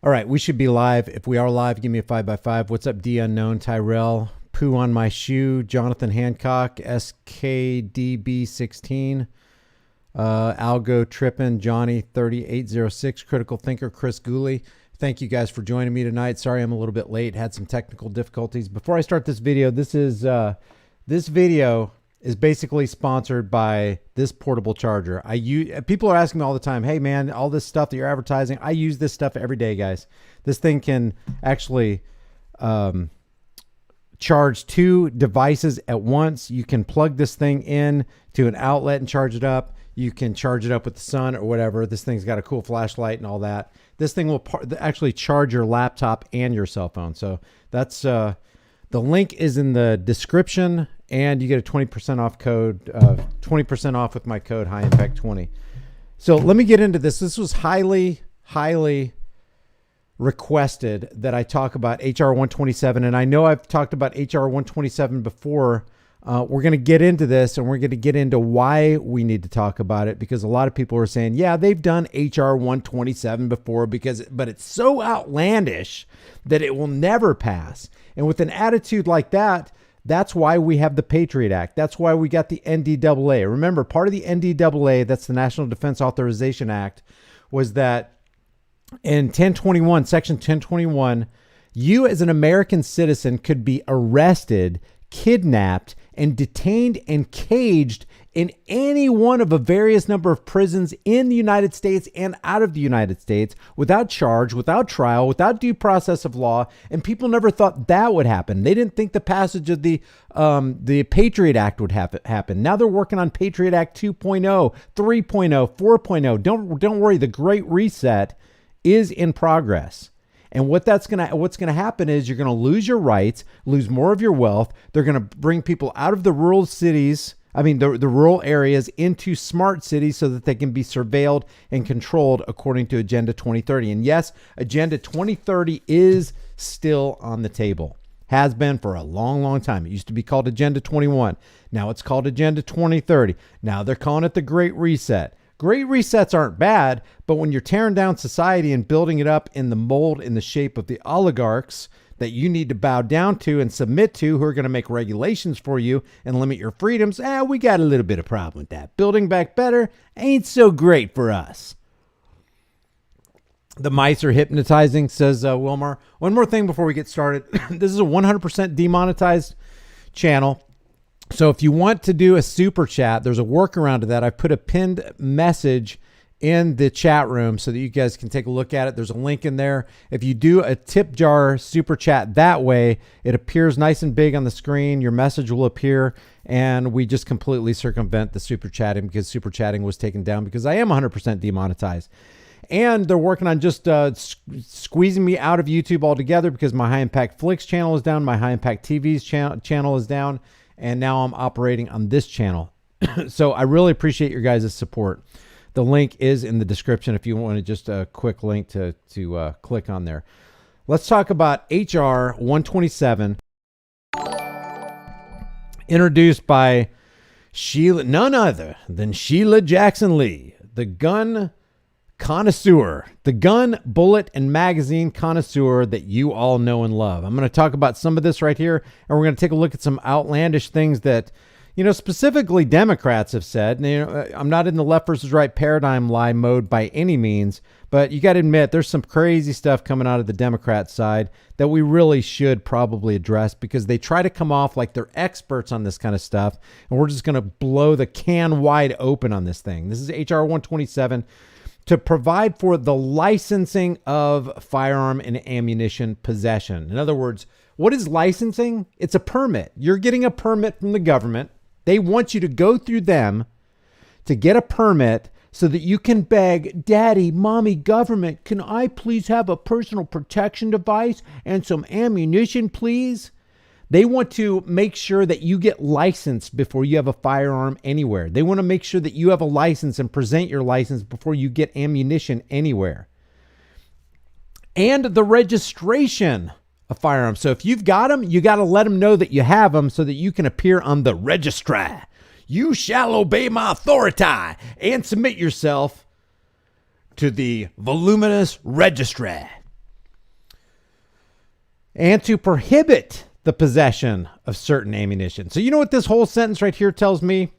All right, we should be live. If we are live, give me a 5x5. What's up, D Unknown, Tyrell, Poo on My Shoe, Jonathan Hancock, SKDB16, Algo Trippin, Johnny 3806, Critical Thinker, Chris Gooley. Thank you guys for joining me tonight. Sorry I'm a little bit late. Had some technical difficulties. Before I start this video, this video is basically sponsored by this portable charger. People are asking me all the time, hey man, all this stuff that you're advertising, I use this stuff every day, guys. This thing can actually charge 2 devices at once. You can plug this thing in to an outlet and charge it up. You can charge it up with the sun or whatever. This thing's got a cool flashlight and all that. This thing will actually charge your laptop and your cell phone. So that's the link is in the description, and you get a 20% off code, 20% off with my code HighImpact20. So let me get into this. This was highly requested that I talk about HR 127, and I know I've talked about HR 127 before. We're going to get into this, and we're going to get into why we need to talk about it, because a lot of people are saying, yeah, they've done HR 127 before, but it's so outlandish that it will never pass. And with an attitude like that, that's why we have the Patriot Act. That's why we got the NDAA. Remember, part of the NDAA, that's the National Defense Authorization Act, was that in 1021, Section 1021, you as an American citizen could be arrested, kidnapped, and detained and caged in any one of a various number of prisons in the United States and out of the United States without charge, without trial, without due process of law. And people never thought that would happen. They didn't think the passage of the Patriot Act would happen. Now they're working on Patriot Act 2.0, 3.0, 4.0. Don't worry, the Great Reset is in progress. And what's gonna happen is you're gonna lose your rights, lose more of your wealth. They're gonna bring people out of the rural cities, the rural areas, into smart cities so that they can be surveilled and controlled according to Agenda 2030. And yes, Agenda 2030 is still on the table. Has been for a long, long time. It used to be called Agenda 21. Now it's called Agenda 2030. Now they're calling it the Great Reset. Great resets aren't bad, but when you're tearing down society and building it up in the mold, in the shape of the oligarchs that you need to bow down to and submit to, who are going to make regulations for you and limit your freedoms, we got a little bit of problem with that. Building back better ain't so great for us. The mice are hypnotizing, says Wilmar. One more thing before we get started. This is a 100% demonetized channel. So if you want to do a super chat, there's a workaround to that. I put a pinned message in the chat room so that you guys can take a look at it. There's a link in there. If you do a tip jar super chat that way, it appears nice and big on the screen. Your message will appear, and we just completely circumvent the super chatting because super chatting was taken down because I am 100% demonetized. And they're working on just squeezing me out of YouTube altogether because my High Impact Flicks channel is down. My High Impact TV's channel is down. And now I'm operating on this channel. So I really appreciate your guys' support. The link is in the description if you want to just a quick link to click on there. Let's talk about HR 127, introduced by none other than Sheila Jackson Lee, the gun connoisseur, the gun, bullet, and magazine connoisseur that you all know and love. I'm going to talk about some of this right here, and we're going to take a look at some outlandish things that, specifically Democrats have said. I'm not in the left versus right paradigm lie mode by any means, but you got to admit there's some crazy stuff coming out of the Democrat side that we really should probably address because they try to come off like they're experts on this kind of stuff, and we're just going to blow the can wide open on this thing. This is HR 127. To provide for the licensing of firearm and ammunition possession. In other words, what is licensing? It's a permit. You're getting a permit from the government. They want you to go through them to get a permit so that you can beg, Daddy, Mommy, government, can I please have a personal protection device and some ammunition, please? They want to make sure that you get licensed before you have a firearm anywhere. They want to make sure that you have a license and present your license before you get ammunition anywhere. And the registration of firearms. So if you've got them, you got to let them know that you have them so that you can appear on the registry. You shall obey my authority and submit yourself to the voluminous registry. and to prohibit the possession of certain ammunition. So you know what this whole sentence right here tells me?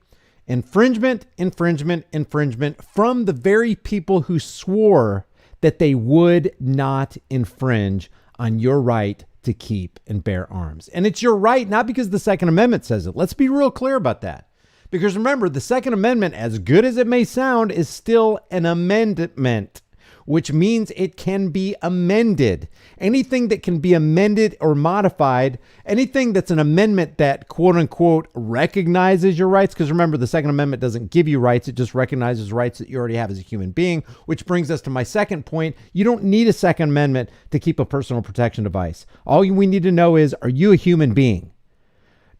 Infringement, infringement, infringement from the very people who swore that they would not infringe on your right to keep and bear arms. And it's your right, not because the Second Amendment says it. Let's be real clear about that. Because remember, the Second Amendment, as good as it may sound, is still an amendment, which means it can be amended. Anything that can be amended or modified, anything that's an amendment that quote unquote recognizes your rights, because remember, the Second Amendment doesn't give you rights, it just recognizes rights that you already have as a human being, which brings us to my second point. You don't need a Second Amendment to keep a personal protection device. All we need to know is, are you a human being?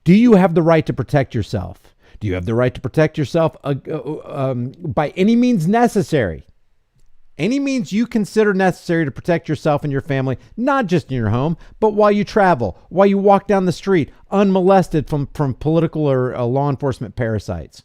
Do you have the right to protect yourself? Do you have the right to protect yourself by any means necessary? Any means you consider necessary to protect yourself and your family, not just in your home, but while you travel, while you walk down the street, unmolested from political or law enforcement parasites.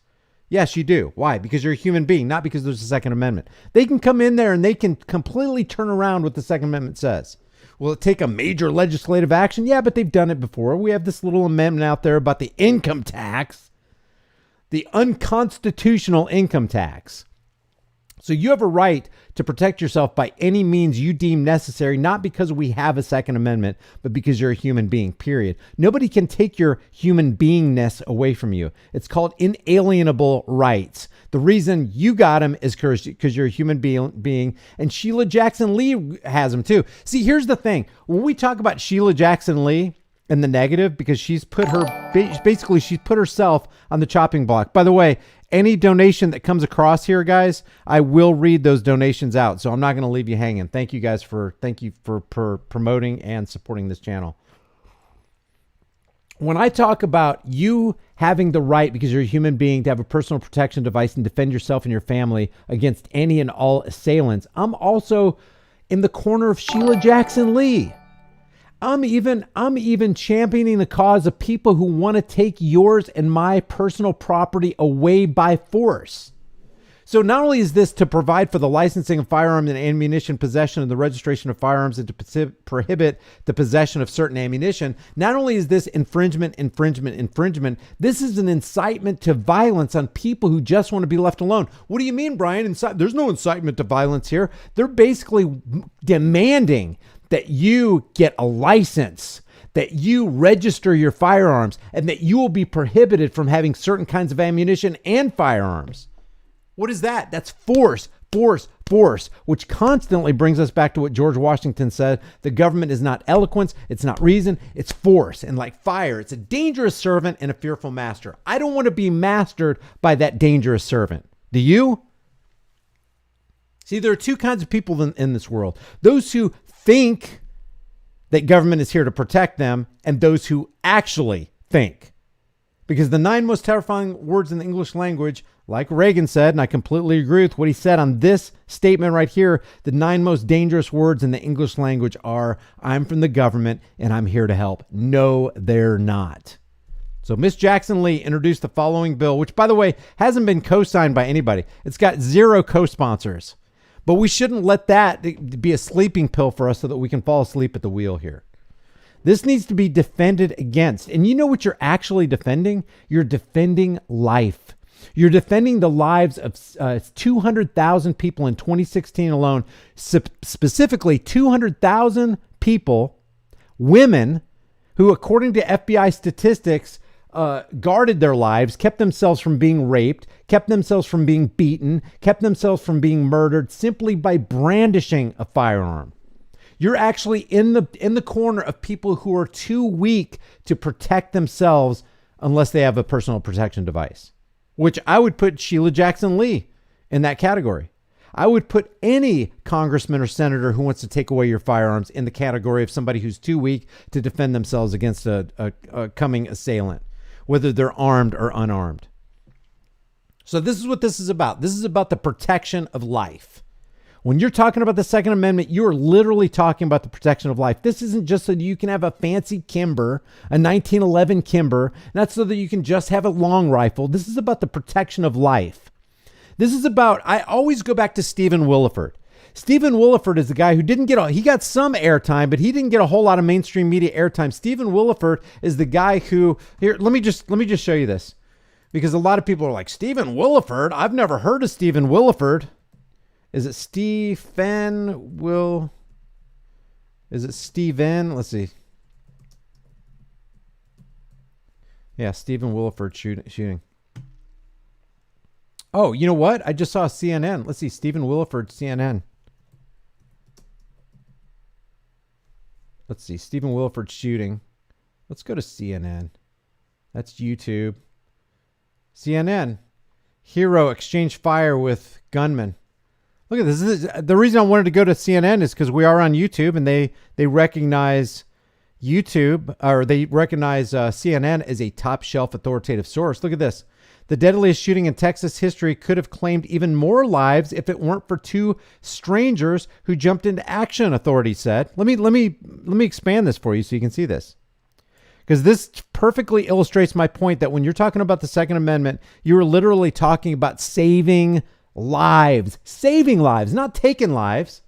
Yes, you do. Why? Because you're a human being, not because there's a Second Amendment. They can come in there and they can completely turn around what the Second Amendment says. Will it take a major legislative action? Yeah, but they've done it before. We have this little amendment out there about the income tax, the unconstitutional income tax. So you have a right to protect yourself by any means you deem necessary, not because we have a Second Amendment, but because you're a human being, period. Nobody can take your human beingness away from you. It's called inalienable rights. The reason you got them is because you're a human being, and Sheila Jackson Lee has them too. See, here's the thing. When we talk about Sheila Jackson Lee in the negative, because she's put herself on the chopping block. By the way, any donation that comes across here, guys, I will read those donations out. So I'm not going to leave you hanging. Thank you guys for promoting and supporting this channel. When I talk about you having the right, because you're a human being, to have a personal protection device and defend yourself and your family against any and all assailants, I'm also in the corner of Sheila Jackson Lee. I'm even championing the cause of people who want to take yours and my personal property away by force. So not only is this to provide for the licensing of firearms and ammunition possession and the registration of firearms and to prohibit the possession of certain ammunition, not only is this infringement, this is an incitement to violence on people who just want to be left alone. What do you mean, Brian? There's no incitement to violence here. They're basically demanding that you get a license, that you register your firearms, and that you will be prohibited from having certain kinds of ammunition and firearms. What is that? That's force, which constantly brings us back to what George Washington said. The government is not eloquence, it's not reason, it's force. And like fire, it's a dangerous servant and a fearful master. I don't want to be mastered by that dangerous servant. Do you? See, there are two kinds of people in this world. Those who think that government is here to protect them, and those who actually think. Because the 9 most terrifying words in the English language, like Reagan said, and I completely agree with what he said on this statement right here, the 9 most dangerous words in the English language are, I'm from the government and I'm here to help. No, they're not. So Miss Jackson Lee introduced the following bill, which, by the way, hasn't been co-signed by anybody. It's got 0 co-sponsors. But we shouldn't let that be a sleeping pill for us so that we can fall asleep at the wheel here. This needs to be defended against. And you know what you're actually defending? You're defending life. You're defending the lives of 200,000 people in 2016 alone, specifically 200,000 people, women, who, according to FBI statistics, guarded their lives, kept themselves from being raped, kept themselves from being beaten, kept themselves from being murdered simply by brandishing a firearm. You're actually in the corner of people who are too weak to protect themselves unless they have a personal protection device, which I would put Sheila Jackson Lee in that category. I would put any congressman or senator who wants to take away your firearms in the category of somebody who's too weak to defend themselves against a coming assailant, whether they're armed or unarmed. So this is what this is about. This is about the protection of life. When you're talking about the Second Amendment, you're literally talking about the protection of life. This isn't just so that you can have a fancy Kimber, a 1911 Kimber, not so that you can just have a long rifle. This is about the protection of life. This is about, I always go back to Stephen Williford. Stephen Williford is the guy who didn't get he got some airtime, but he didn't get a whole lot of mainstream media airtime. Stephen Williford is the guy who, here, let me just show you this, because a lot of people are like, Stephen Williford? I've never heard of Stephen Williford. Is it is it Steven? Let's see. Yeah, Stephen Williford shooting. Oh, you know what? I just saw CNN. Let's see, Stephen Williford, CNN. Let's see, Stephen Williford shooting. Let's go to CNN. That's YouTube. CNN. Hero exchange fire with gunman. Look at this. The reason I wanted to go to CNN is because we are on YouTube, and they recognize YouTube, or they recognize CNN as a top shelf authoritative source. Look at this. The deadliest shooting in Texas history could have claimed even more lives if it weren't for two strangers who jumped into action, authorities said. Let me expand this for you so you can see this, because this perfectly illustrates my point that when you're talking about the Second Amendment, you're literally talking about saving lives, not taking lives.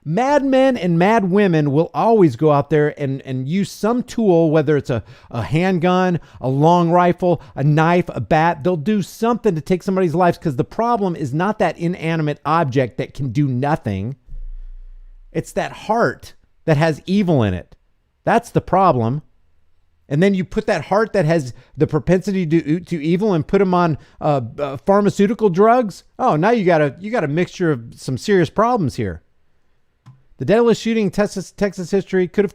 Madmen and mad women will always go out there and use some tool, whether it's a handgun, a long rifle, a knife, a bat. They'll do something to take somebody's life, because the problem is not that inanimate object that can do nothing. It's that heart that has evil in it. That's the problem. And then you put that heart that has the propensity to evil and put them on pharmaceutical drugs. Oh, now you got a mixture of some serious problems here. The deadliest shooting in Texas history could have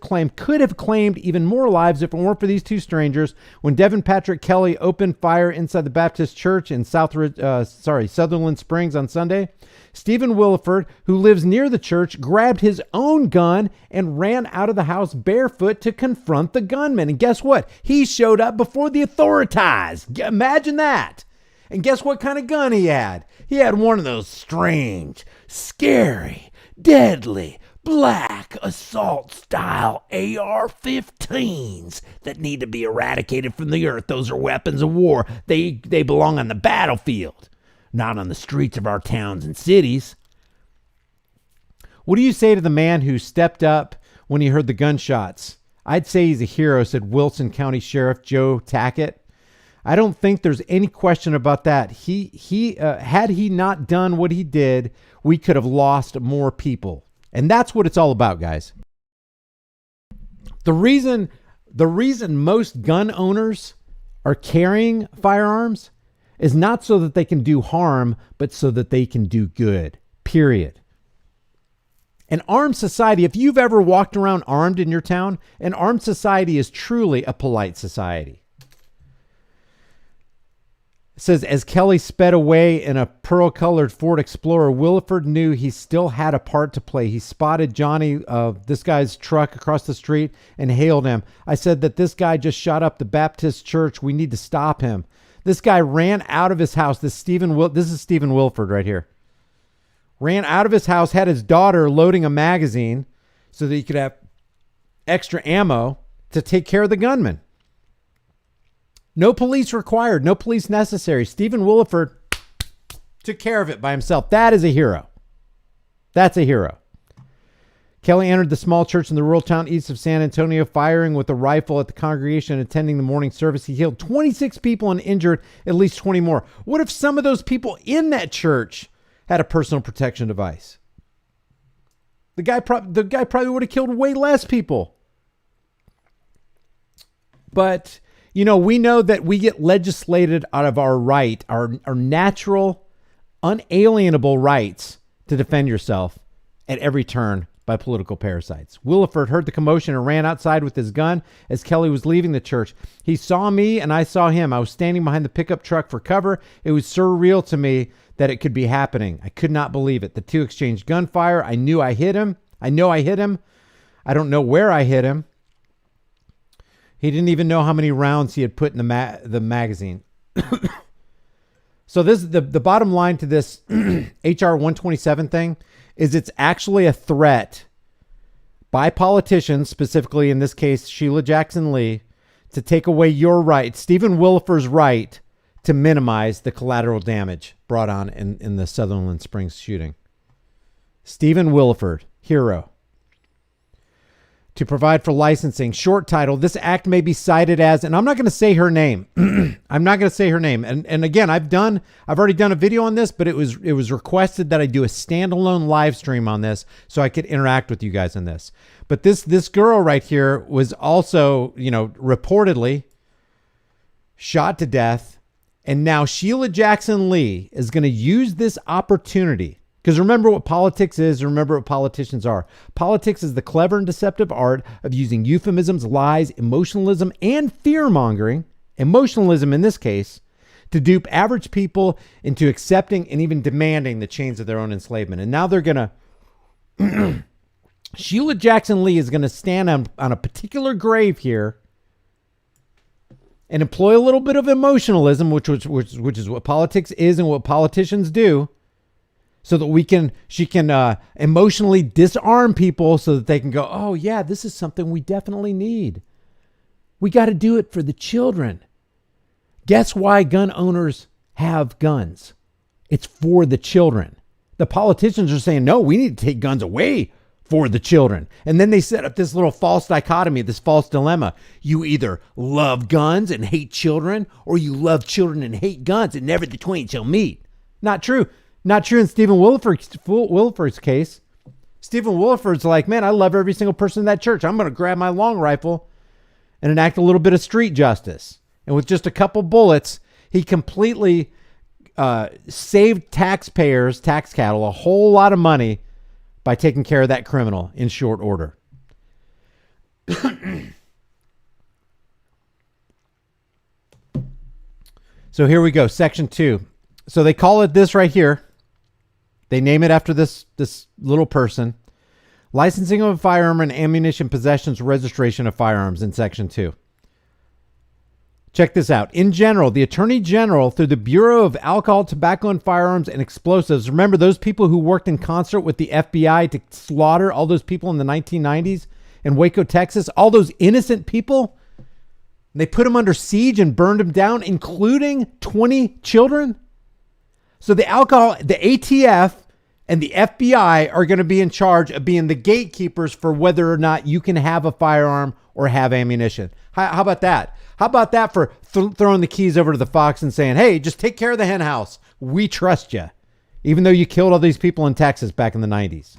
claimed even more lives if it weren't for these two strangers. When Devin Patrick Kelly opened fire inside the Baptist Church in Sutherland Springs on Sunday, Stephen Williford, who lives near the church, grabbed his own gun and ran out of the house barefoot to confront the gunman. And guess what? He showed up before the authoritahs. Imagine that. And guess what kind of gun he had? He had one of those strange, scary, deadly, black assault style AR-15s that need to be eradicated from the earth. Those are weapons of war. They belong on the battlefield, not on the streets of our towns and cities. What do you say to the man who stepped up when he heard the gunshots? I'd say he's a hero, said Wilson County Sheriff Joe Tackett. I don't think there's any question about that. Had he not done what he did, we could have lost more people. And that's what it's all about, guys. The reason most gun owners are carrying firearms is not so that they can do harm, but so that they can do good, period. An armed society, if you've ever walked around armed in your town, an armed society is truly a polite society. It says, as Kelly sped away in a pearl-colored Ford Explorer, Williford knew he still had a part to play. He spotted Johnny, this guy's truck across the street, and hailed him. I said that this guy just shot up the Baptist church. We need to stop him. This guy ran out of his house. This is Stephen Williford right here. Ran out of his house, had his daughter loading a magazine so that he could have extra ammo to take care of the gunman. No police required, no police necessary. Stephen Williford took care of it by himself. That is a hero. That's a hero. Kelly entered the small church in the rural town east of San Antonio, firing with a rifle at the congregation attending the morning service. He killed 26 people and injured at least 20 more. What if some of those people in that church had a personal protection device? The guy probably would have killed way less people. But we know that we get legislated out of our right, our natural, unalienable rights to defend yourself at every turn by political parasites. Williford heard the commotion and ran outside with his gun as Kelly was leaving the church. He saw me and I saw him. I was standing behind the pickup truck for cover. It was surreal to me that it could be happening. I could not believe it. The two exchanged gunfire. I knew I hit him. I know I hit him. I don't know where I hit him. He didn't even know how many rounds he had put in the magazine. So this the bottom line to this HR 127 thing is it's actually a threat by politicians, specifically in this case Sheila Jackson Lee, to take away your right, Stephen Williford's right, to minimize the collateral damage brought on in the Sutherland Springs shooting. Stephen Williford, hero. To provide for licensing. Short title, this act may be cited as, and I'm not going to say her name. I'm not going to say her name. And again, I've already done a video on this, but it was requested that I do a standalone live stream on this so I could interact with you guys on this. But this girl right here was also, reportedly shot to death. And now Sheila Jackson Lee is going to use this opportunity. Because remember what politics is, remember what politicians are. Politics is the clever and deceptive art of using euphemisms, lies, emotionalism, and fear-mongering, emotionalism in this case, to dupe average people into accepting and even demanding the chains of their own enslavement. And now they're going to... Sheila Jackson Lee is going to stand on a particular grave here and employ a little bit of emotionalism, which is what politics is and what politicians do, so that she can emotionally disarm people so that they can go, oh yeah, this is something we definitely need. We got to do it for the children. Guess why gun owners have guns? It's for the children. The politicians are saying, no, we need to take guns away for the children. And then they set up this little false dichotomy, this false dilemma. You either love guns and hate children, or you love children and hate guns, and never the twain shall meet. Not true. Not true in Stephen Williford's case. Stephen Williford's like, man, I love every single person in that church. I'm going to grab my long rifle and enact a little bit of street justice. And with just a couple bullets, he completely saved taxpayers, tax cattle, a whole lot of money by taking care of that criminal in short order. So here we go, section 2. So they call it this right here. They name it after this little person. Licensing of a firearm and ammunition possessions, registration of firearms in section 2. Check this out. In general, the Attorney General, through the Bureau of Alcohol, Tobacco, and Firearms and Explosives, remember those people who worked in concert with the FBI to slaughter all those people in the 1990s in Waco, Texas, all those innocent people? They put them under siege and burned them down, including 20 children? So the ATF and the FBI are going to be in charge of being the gatekeepers for whether or not you can have a firearm or have ammunition. How about that? How about that for throwing the keys over to the fox and saying, hey, just take care of the hen house. We trust you. Even though you killed all these people in Texas back in the 90s.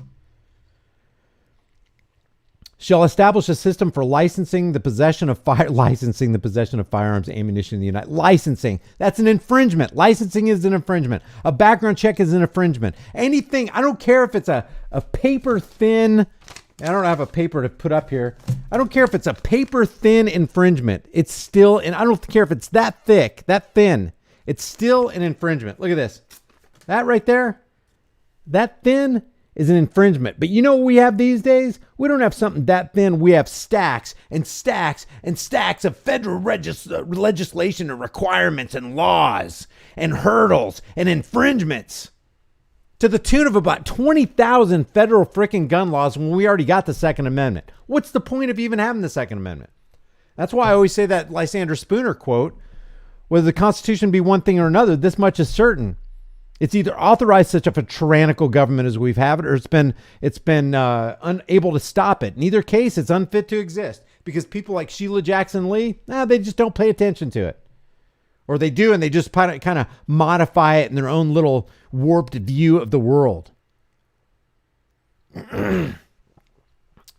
Shall establish a system for licensing the possession of firearms, ammunition in the United States. Licensing. That's an infringement. Licensing is an infringement. A background check is an infringement. Anything, I don't care if it's a paper thin, I don't have a paper to put up here. I don't care if it's a paper thin infringement. It's still, and I don't care if it's that thick, that thin. It's still an infringement. Look at this. That right there, that thin is an infringement. But you know what we have these days? We don't have something that thin. We have stacks and stacks and stacks of federal legislation and requirements and laws and hurdles and infringements to the tune of about 20,000 federal freaking gun laws when we already got the Second Amendment. What's the point of even having the Second Amendment? That's why I always say that Lysander Spooner quote, whether the Constitution be one thing or another, this much is certain. It's either authorized such a tyrannical government as we've had it, or it's been unable to stop it. In either case, it's unfit to exist because people like Sheila Jackson Lee, they just don't pay attention to it. Or they do, and they just kind of modify it in their own little warped view of the world.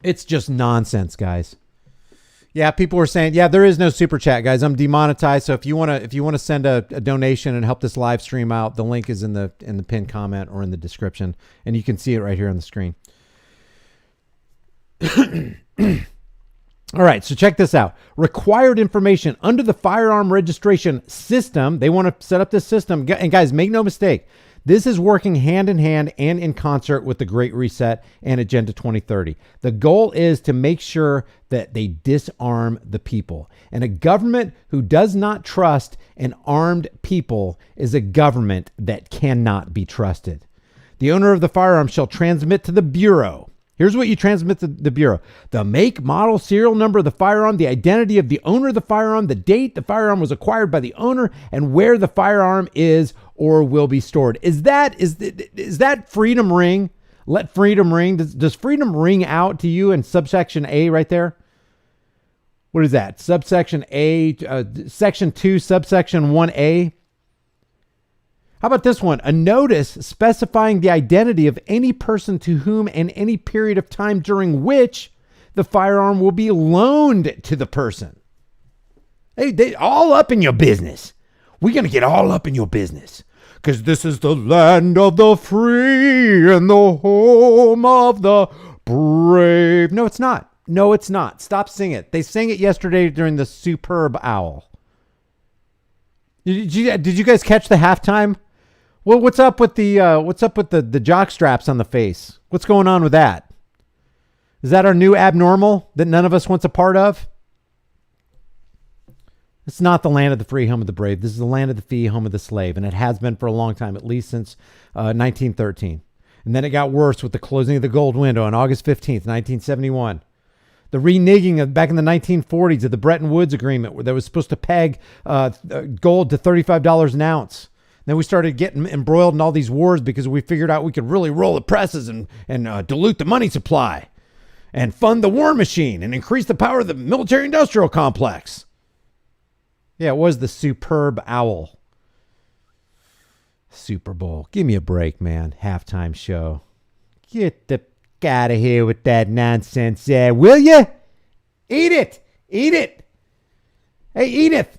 It's just nonsense, guys. Yeah, people were saying, yeah, there is no super chat, guys. I'm demonetized. So if you want to send a donation and help this live stream out, the link is in the pinned comment or in the description, and you can see it right here on the screen. All right, so check this out. Required information under the firearm registration system. They want to set up this system. And guys, make no mistake. This is working hand in hand and in concert with the Great Reset and Agenda 2030. The goal is to make sure that they disarm the people. And a government who does not trust an armed people is a government that cannot be trusted. The owner of the firearm shall transmit to the Bureau. Here's what you transmit to the Bureau: the make, model, serial number of the firearm, the identity of the owner of the firearm, the date the firearm was acquired by the owner, and where the firearm is or will be stored. Is that freedom ring Let freedom ring. Does freedom ring out to you in subsection A right there? What is that? Subsection A, section 2, subsection 1A. How about this one? A notice specifying the identity of any person to whom in any period of time during which the firearm will be loaned to the person. Hey, they all up in your business. We're going to get all up in your business. Because this is the land of the free and the home of the brave. No, it's not. No, it's not. Stop singing it. They sang it yesterday during the Superb Owl. Did you guys catch the halftime? Well, what's up with the jock straps on the face? What's going on with that? Is that our new abnormal that none of us wants a part of? It's not the land of the free, home of the brave. This is the land of the fee, home of the slave, and it has been for a long time, at least since 1913. And then it got worse with the closing of the gold window on August 15th, 1971. The reneging back in the 1940s of the Bretton Woods Agreement, where that was supposed to peg gold to $35 an ounce. Then we started getting embroiled in all these wars because we figured out we could really roll the presses and dilute the money supply and fund the war machine and increase the power of the military-industrial complex. Yeah, it was the Superb Owl. Super Bowl. Give me a break, man. Halftime show. Get the out of here with that nonsense, will you? Eat it. Eat it. Hey, Edith.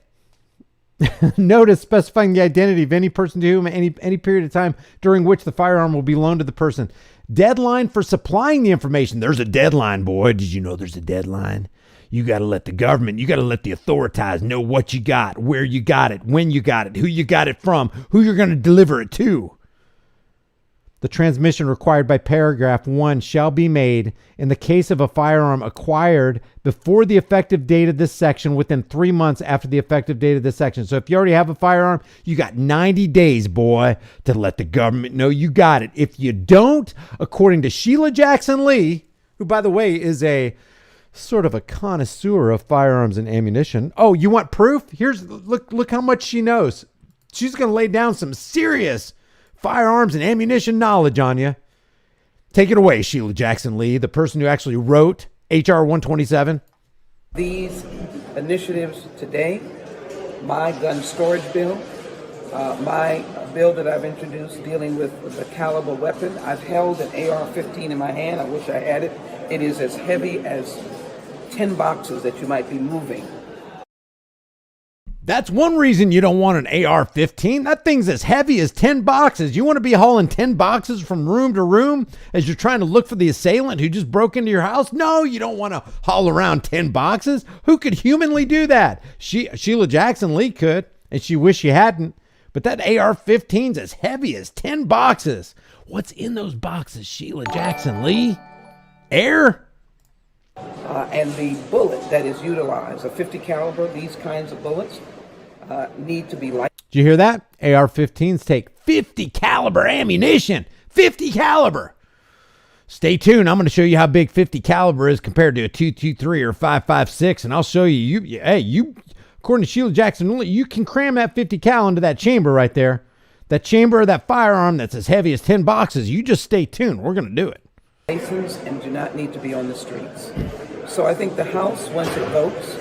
Notice specifying the identity of any person to whom any period of time during which the firearm will be loaned to the person. Deadline for supplying the information. There's a deadline, boy. Did you know there's a deadline? You got to let the government, you got to let the authoritahs know what you got, where you got it, when you got it, who you got it from, who you're going to deliver it to. The transmission required by paragraph 1 shall be made in the case of a firearm acquired before the effective date of this section within 3 months after the effective date of this section. So if you already have a firearm, you got 90 days, boy, to let the government know you got it. If you don't, according to Sheila Jackson Lee, who, by the way, is a sort of a connoisseur of firearms and ammunition. Oh, you want proof? Look how much she knows. She's going to lay down some serious firearms and ammunition knowledge on you. Take it away, Sheila Jackson Lee, the person who actually wrote HR 127. These initiatives today, my gun storage bill, my bill that I've introduced dealing with the caliber weapon. I've held an AR-15 in my hand. I wish I had it. It is as heavy as 10 boxes that you might be moving. That's one reason you don't want an AR-15. That thing's as heavy as 10 boxes. You want to be hauling 10 boxes from room to room as you're trying to look for the assailant who just broke into your house? No, you don't want to haul around 10 boxes. Who could humanly do that? Sheila Jackson Lee could, and she wished she hadn't. But that AR-15's as heavy as 10 boxes. What's in those boxes, Sheila Jackson Lee? Air? And the bullet that is utilized, a 50 caliber, these kinds of bullets need to be light. Did you hear that? AR-15s take 50 caliber ammunition. 50 caliber. Stay tuned. I'm going to show you how big 50 caliber is compared to a 223 or 5.56, and I'll show you. According to Sheila Jackson, you can cram that 50 cal into that chamber right there. That chamber of that firearm that's as heavy as 10 boxes. You just stay tuned. We're going to do it. License and do not need to be on the streets. So I think the House, once it votes,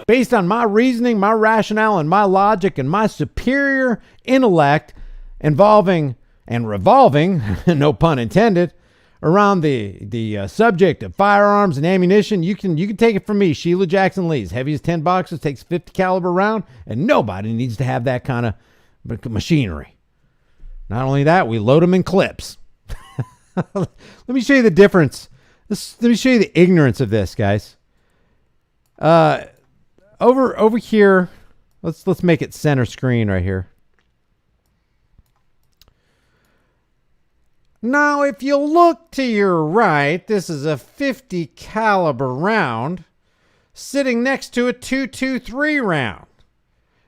based on my reasoning, my rationale, and my logic, and my superior intellect involving and revolving, no pun intended, around the subject of firearms and ammunition, you can take it from me, Sheila Jackson Lee. As heavy as 10 boxes, takes 50 caliber round, and nobody needs to have that kind of machinery. Not only that, we load them in clips. Let me show you the difference. Let me show you the ignorance of this, guys. Over here, let's make it center screen right here. Now, if you look to your right, this is a 50 caliber round sitting next to a 223 round.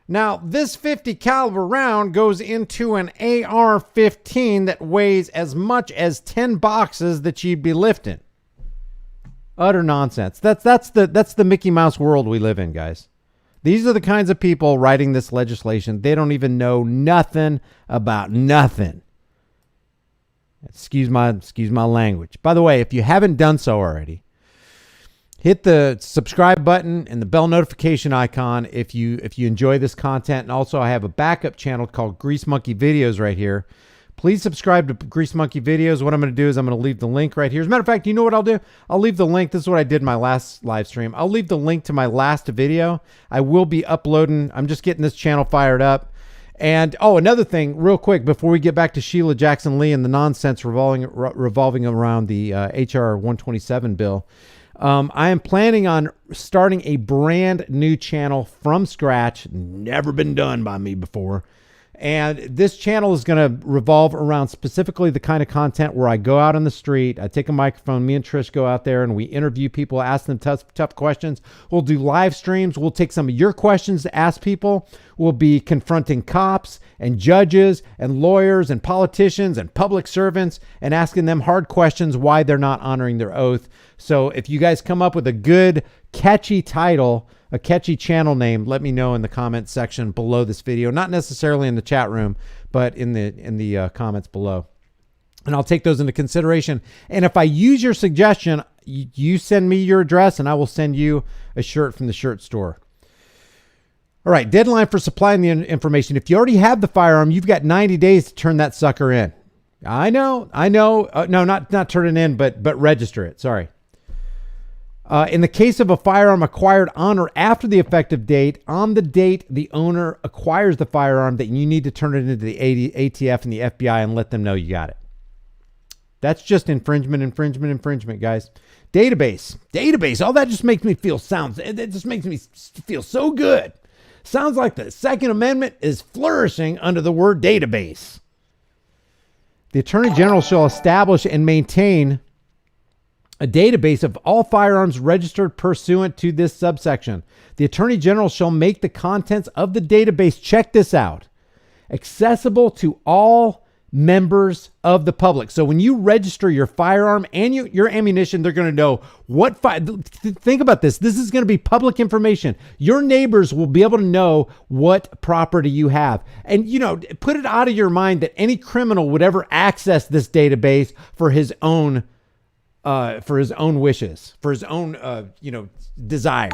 Now, this 50 caliber round goes into an AR-15 that weighs as much as 10 boxes that you'd be lifting. Utter nonsense. That's the Mickey Mouse world we live in, guys. These are the kinds of people writing this legislation. They don't even know nothing about nothing. Excuse my language. By the way, if you haven't done so already, hit the subscribe button and the bell notification icon if you enjoy this content. And also, I have a backup channel called Grease Monkey Videos right here. Please subscribe to Grease Monkey Videos. What I'm going to do is I'm going to leave the link right here. As a matter of fact, you know what I'll do? I'll leave the link. This is what I did in my last live stream. I'll leave the link to my last video. I will be uploading. I'm just getting this channel fired up. And, oh, another thing, real quick, before we get back to Sheila Jackson Lee and the nonsense revolving around the HR 127 bill, I am planning on starting a brand new channel from scratch. Never been done by me before. And this channel is going to revolve around specifically the kind of content where I go out on the street, I take a microphone, me and Trish go out there and we interview people, ask them tough questions. We'll do live streams. We'll take some of your questions to ask people. We'll be confronting cops and judges and lawyers and politicians and public servants and asking them hard questions why they're not honoring their oath. So if you guys come up with a good, catchy title, a catchy channel name, let me know in the comments section below this video. Not necessarily in the chat room, but in the comments below. And I'll take those into consideration. And if I use your suggestion, you send me your address and I will send you a shirt from the shirt store. All right, deadline for supplying the information. If you already have the firearm, you've got 90 days to turn that sucker in. I know. No, not turn it in, but register it. Sorry. In the case of a firearm acquired on or after the effective date, on the date the owner acquires the firearm, that you need to turn it into the ATF and the FBI and let them know you got it. That's just infringement, guys. Database. All that just makes me feel it just makes me feel so good. Sounds like the Second Amendment is flourishing under the word database. The Attorney General shall establish and maintain a database of all firearms registered pursuant to this subsection. The Attorney General shall make the contents of the database, check this out, accessible to all members of the public. So when you register your firearm and your ammunition, they're going to know what think about this. This is going to be public information. Your neighbors will be able to know what property you have. And, put it out of your mind that any criminal would ever access this database for his own wishes, for his own, desires.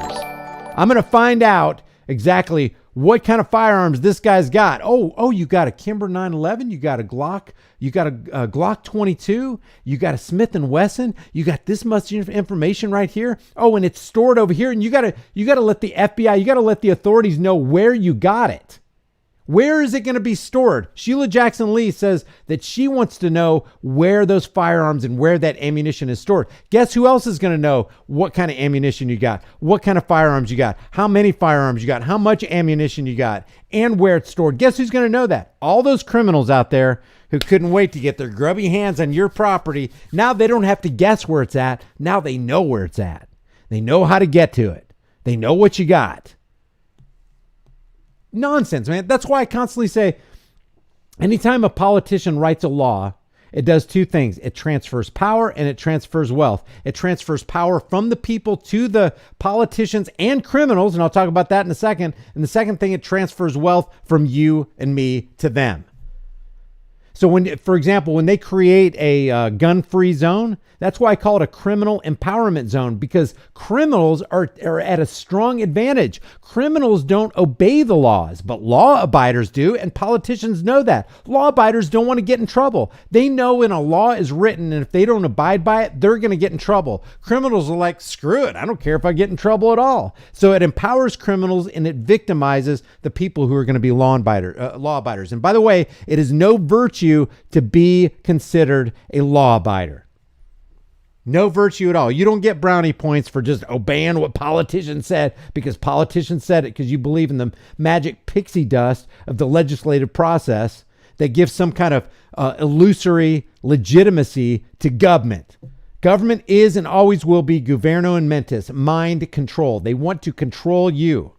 I'm going to find out exactly what kind of firearms this guy's got. Oh, you got a Kimber 911, you got a Glock, you got a Glock 22, you got a Smith & Wesson, you got this much information right here. Oh, and it's stored over here, and you got to let the FBI, you got to let the authorities know where you got it. Where is it going to be stored? Sheila Jackson Lee says that she wants to know where those firearms and where that ammunition is stored. Guess who else is going to know what kind of ammunition you got, what kind of firearms you got, how many firearms you got, how much ammunition you got, and where it's stored? Guess who's going to know that? All those criminals out there who couldn't wait to get their grubby hands on your property. Now they don't have to guess where it's at. Now they know where it's at. They know how to get to it. They know what you got. Nonsense, man. That's why I constantly say, anytime a politician writes a law, it does two things. It transfers power and it transfers wealth. It transfers power from the people to the politicians and criminals, and I'll talk about that in a second. And the second thing, it transfers wealth from you and me to them. So when, for example, when they create a gun-free zone, that's why I call it a criminal empowerment zone, because criminals are at a strong advantage. Criminals don't obey the laws, but law abiders do, and politicians know that. Law abiders don't want to get in trouble. They know when a law is written, and if they don't abide by it, they're going to get in trouble. Criminals are like, screw it, I don't care if I get in trouble at all. So it empowers criminals and it victimizes the people who are going to be law abiders. And by the way, it is no virtue to be considered a law abider. No virtue at all. You don't get brownie points for just obeying what politicians said because politicians said it, because you believe in the magic pixie dust of the legislative process that gives some kind of illusory legitimacy to government. Government is and always will be governo and mentis, mind control. They want to control you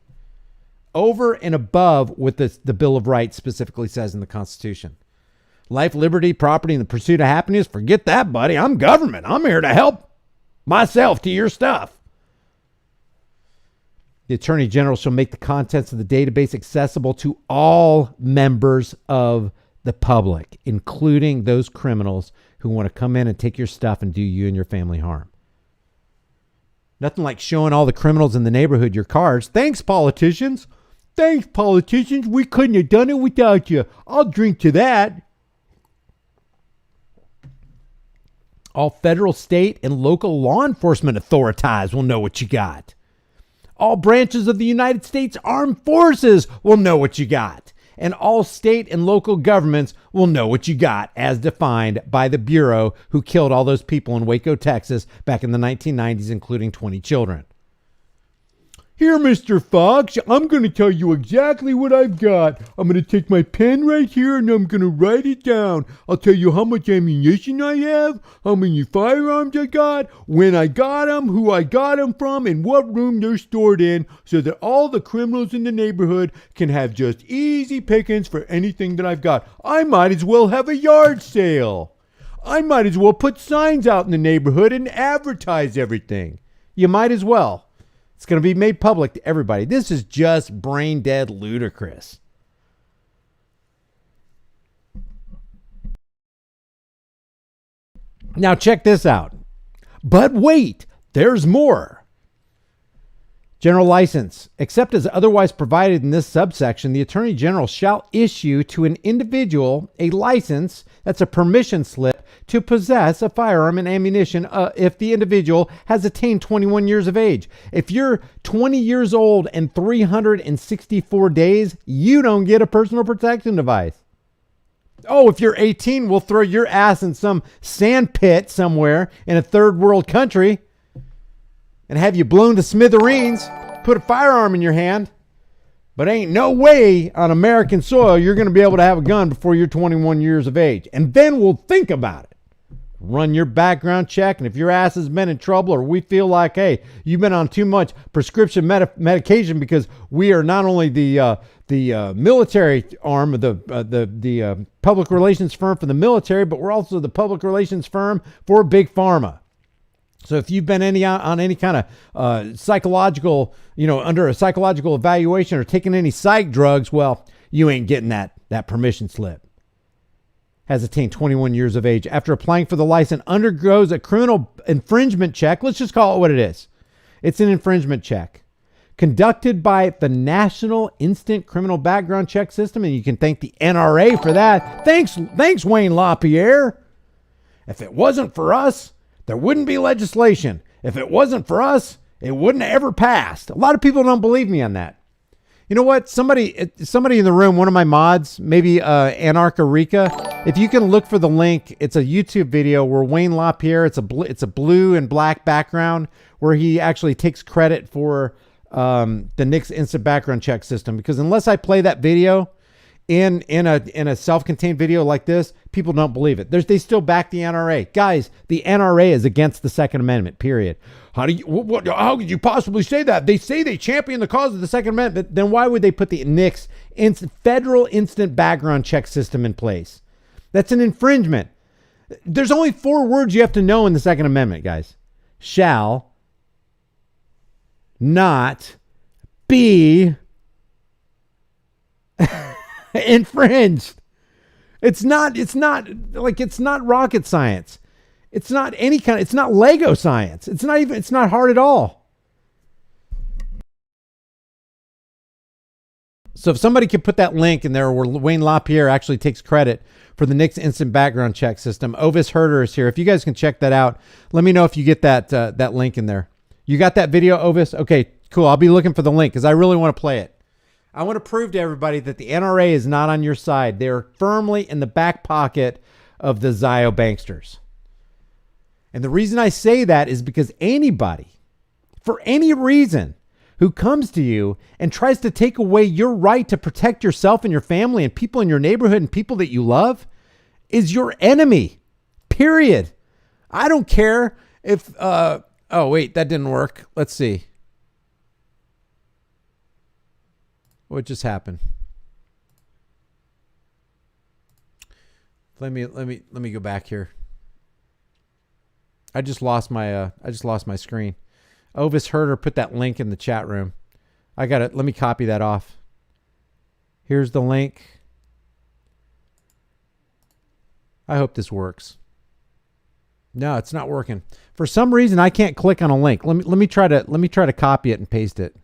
over and above what the Bill of Rights specifically says in the Constitution. Life, liberty, property, and the pursuit of happiness. Forget that, buddy. I'm government. I'm here to help myself to your stuff. The Attorney General shall make the contents of the database accessible to all members of the public, including those criminals who want to come in and take your stuff and do you and your family harm. Nothing like showing all the criminals in the neighborhood your cars. Thanks, politicians. Thanks, politicians. We couldn't have done it without you. I'll drink to that. All federal, state, and local law enforcement authoritahs will know what you got. All branches of the United States Armed Forces will know what you got. And all state and local governments will know what you got, as defined by the Bureau who killed all those people in Waco, Texas back in the 1990s, including 20 children. Here, Mr. Fox, I'm going to tell you exactly what I've got. I'm going to take my pen right here and I'm going to write it down. I'll tell you how much ammunition I have, how many firearms I got, when I got them, who I got them from, and what room they're stored in, so that all the criminals in the neighborhood can have just easy pickings for anything that I've got. I might as well have a yard sale. I might as well put signs out in the neighborhood and advertise everything. You might as well. It's going to be made public to everybody. This is just brain dead ludicrous. Now check this out. But wait, there's more. General license. Except as otherwise provided in this subsection, the Attorney General shall issue to an individual a license, that's a permission slip, to possess a firearm and ammunition if the individual has attained 21 years of age. If you're 20 years old and 364 days, you don't get a personal protection device. Oh, if you're 18, we'll throw your ass in some sand pit somewhere in a third world country and have you blown to smithereens, put a firearm in your hand. But ain't no way on American soil you're going to be able to have a gun before you're 21 years of age. And then we'll think about it. Run your background check, and if your ass has been in trouble, or we feel like, hey, you've been on too much prescription medication, because we are not only the military arm of the public relations firm for the military, but we're also the public relations firm for Big Pharma. So if you've been on any kind of psychological, under a psychological evaluation or taking any psych drugs, well, you ain't getting that permission slip. Has attained 21 years of age. After applying for the license, undergoes a criminal infringement check. Let's just call it what it is. It's an infringement check conducted by the National Instant Criminal Background Check System, and you can thank the NRA for that. Thanks, Wayne LaPierre. If it wasn't for us, there wouldn't be legislation. If it wasn't for us, it wouldn't have ever passed. A lot of people don't believe me on that. You know what? Somebody in the room, one of my mods, maybe Anarcha Rika, if you can look for the link, it's a YouTube video where Wayne LaPierre, it's a blue and black background, where he actually takes credit for the NICS instant background check system. Because unless I play that video in a self-contained video like this, people don't believe it. They still back the NRA. Guys, the NRA is against the Second Amendment, period. How could you possibly say that? They say they champion the cause of the Second Amendment. Then why would they put the NICS federal instant background check system in place? That's an infringement. There's only 4 words you have to know in the Second Amendment, guys. Shall not be infringed. It's not rocket science. It's not it's not Lego science. It's not hard at all. So if somebody could put that link in there where Wayne LaPierre actually takes credit for the NICS instant background check system. Ovis Herder is here. If you guys can check that out, let me know if you get that link in there. You got that video, Ovis? Okay, cool. I'll be looking for the link because I really want to play it. I want to prove to everybody that the NRA is not on your side. They're firmly in the back pocket of the Zio banksters. And the reason I say that is because anybody, for any reason, who comes to you and tries to take away your right to protect yourself and your family and people in your neighborhood and people that you love is your enemy, period. I don't care if, oh, wait, that didn't work. Let's see. What just happened? Let me go back here. I just lost my screen. Ovis Herder put that link in the chat room. I got it. Let me copy that off. Here's the link. I hope this works. No, it's not working. For some reason, I can't click on a link. Let me try to copy it and paste it.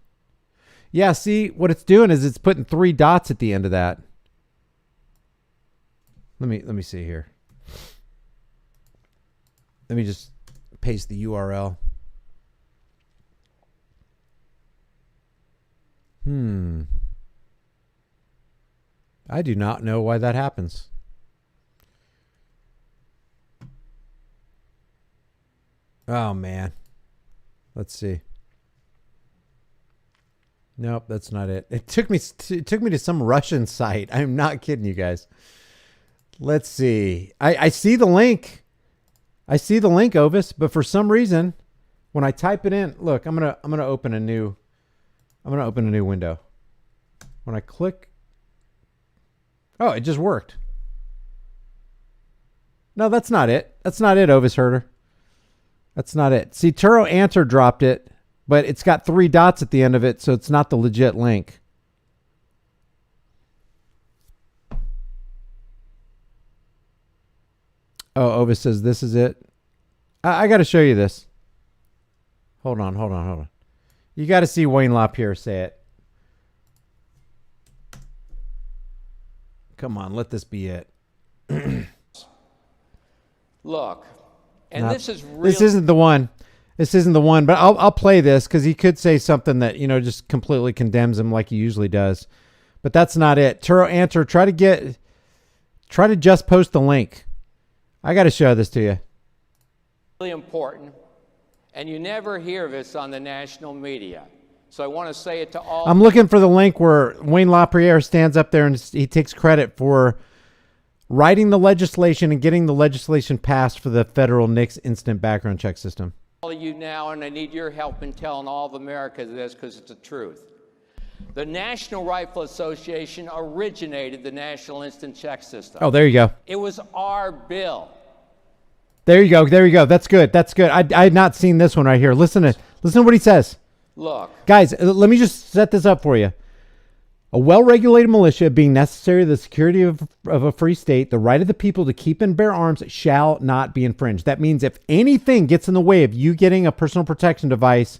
Yeah, see what it's doing is it's putting 3 dots at the end of that. Let me see here. Let me just paste the URL. I do not know why that happens. Oh man. Let's see. Nope, that's not it. It took me to some Russian site. I'm not kidding you guys. Let's see. I see the link. I see the link, Ovis, but for some reason when I type it in, look, I'm going to open a new window. When I click, oh, it just worked. No, that's not it. That's not it, Ovis Herder. That's not it. See, Turo Answer dropped it, but it's got 3 dots at the end of it, so it's not the legit link. Oh, Ovis says this is it. I got to show you this. Hold on. You got to see Wayne LaPierre say it. Come on, let this be it. Look, and No, this is really... This isn't the one. This isn't the one, but I'll play this because he could say something that, you know, just completely condemns him like he usually does. But that's not it. Turo Answer, try to just post the link. I got to show this to you. Really important, and you never hear this on the national media. So I want to say it to all... I'm looking for the link where Wayne LaPierre stands up there and he takes credit for writing the legislation and getting the legislation passed for the federal NICS instant background check system. All of you now, and I need your help in telling all of America this because it's the truth. The National Rifle Association originated the National Instant Check System. Oh, there you go. It was our bill. There you go. There you go. That's good. That's good. I had not seen this one right here. Listen to what he says. Look. Guys, let me just set this up for you. A well-regulated militia being necessary to the security of a free state, the right of the people to keep and bear arms shall not be infringed. That means if anything gets in the way of you getting a personal protection device,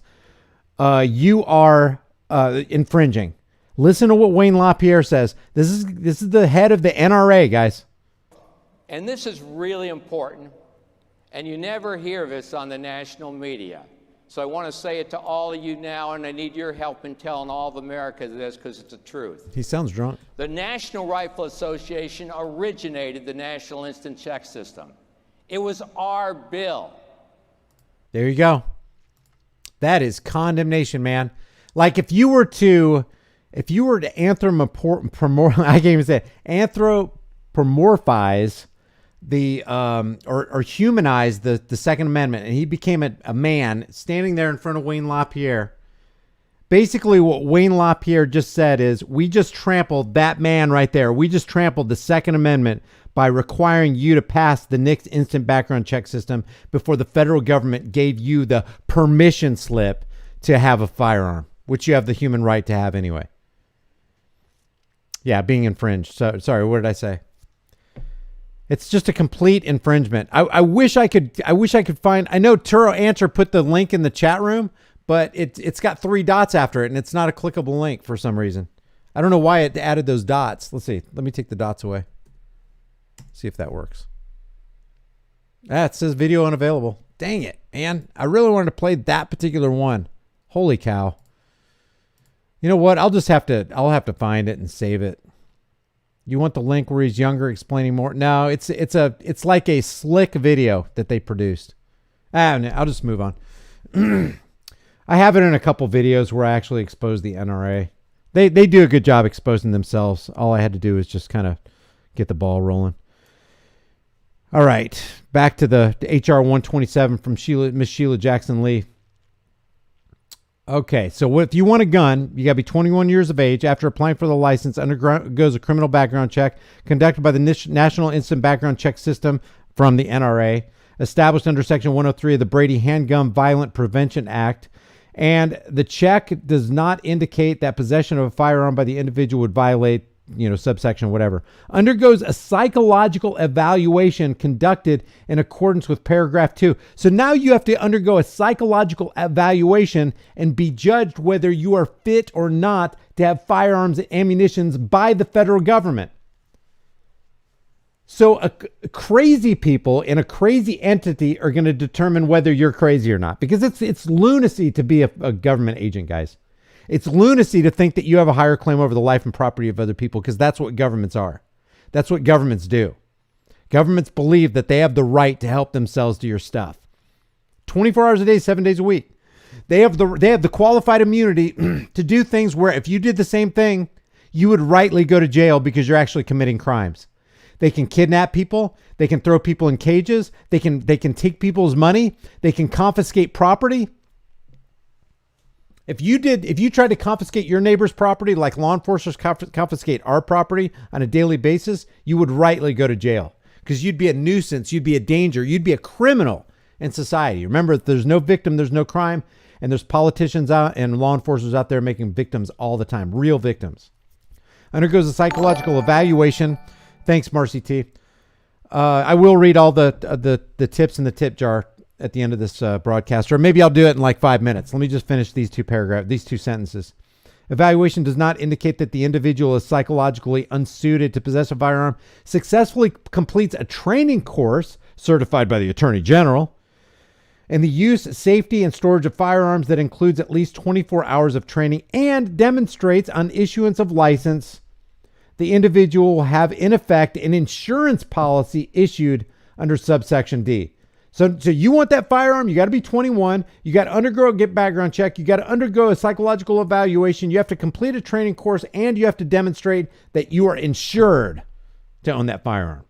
you are infringing. Listen to what Wayne LaPierre says. This is the head of the NRA, guys. And this is really important, and you never hear this on the national media. So I want to say it to all of you now, and I need your help in telling all of America this because it's the truth. He sounds drunk. The National Rifle Association originated the National Instant Check System. It was our bill. There you go. That is condemnation, man. Like if you were to anthropomorphize the or humanize the Second Amendment, and he became a man standing there in front of Wayne LaPierre. Basically, what Wayne LaPierre just said is, we just trampled that man right there. We just trampled the Second Amendment by requiring you to pass the NICS instant background check system before the federal government gave you the permission slip to have a firearm, which you have the human right to have anyway. Yeah, being infringed. So sorry, what did I say? It's just a complete infringement. I wish I could find. I know Turo Answer put the link in the chat room, but it's got 3 dots after it, and it's not a clickable link for some reason. I don't know why it added those dots. Let's see. Let me take the dots away. See if that works. It says video unavailable. Dang it, man! I really wanted to play that particular one. Holy cow! You know what? I'll have to find it and save it. You want the link where he's younger explaining more? No, it's like a slick video that they produced. I'll just move on. I have it in a couple videos where I actually expose the NRA. They do a good job exposing themselves. All I had to do is just kind of get the ball rolling. All right, back to the HR 127 from Miss Sheila Jackson Lee. Okay, so if you want a gun, you got to be 21 years of age. After applying for the license, undergoes a criminal background check conducted by the National Instant Background Check System from the NRA, established under Section 103 of the Brady Handgun Violent Prevention Act. And the check does not indicate that possession of a firearm by the individual would violate subsection, whatever, undergoes a psychological evaluation conducted in accordance with paragraph 2. So now you have to undergo a psychological evaluation and be judged whether you are fit or not to have firearms and ammunitions by the federal government. So crazy people in a crazy entity are going to determine whether you're crazy or not, because it's lunacy to be a government agent, guys. It's lunacy to think that you have a higher claim over the life and property of other people, because that's what governments are. That's what governments do. Governments believe that they have the right to help themselves to your stuff. 24 hours a day, 7 days a week. They have the qualified immunity to do things where if you did the same thing, you would rightly go to jail because you're actually committing crimes. They can kidnap people. They can throw people in cages. They can take people's money. They can confiscate property. If you tried to confiscate your neighbor's property like law enforcement confiscate our property on a daily basis, you would rightly go to jail because you'd be a nuisance. You'd be a danger. You'd be a criminal in society. Remember, there's no victim, there's no crime, and there's politicians out and law enforcers out there making victims all the time, real victims. Undergoes a psychological evaluation. Thanks, Marcy T. I will read all the tips in the tip jar at the end of this broadcast, or maybe I'll do it in like 5 minutes. Let me just finish these two sentences. Evaluation does not indicate that the individual is psychologically unsuited to possess a firearm, successfully completes a training course certified by the Attorney General, and the use, safety, and storage of firearms that includes at least 24 hours of training and demonstrates on issuance of license the individual will have in effect an insurance policy issued under subsection D. So you want that firearm, you got to be 21. You got to undergo a background check. You got to undergo a psychological evaluation. You have to complete a training course, and you have to demonstrate that you are insured to own that firearm.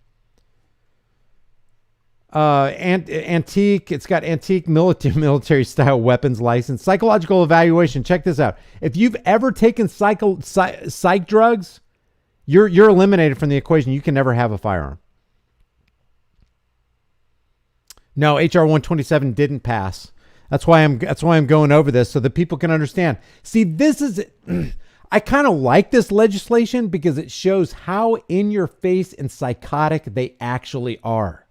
Antique, it's got antique military style weapons license. Psychological evaluation. Check this out. If you've ever taken psych drugs, you're eliminated from the equation. You can never have a firearm. No, HR 127 didn't pass. That's why I'm going over this so that people can understand. See, this is I kind of like this legislation because it shows how in your face and psychotic they actually are.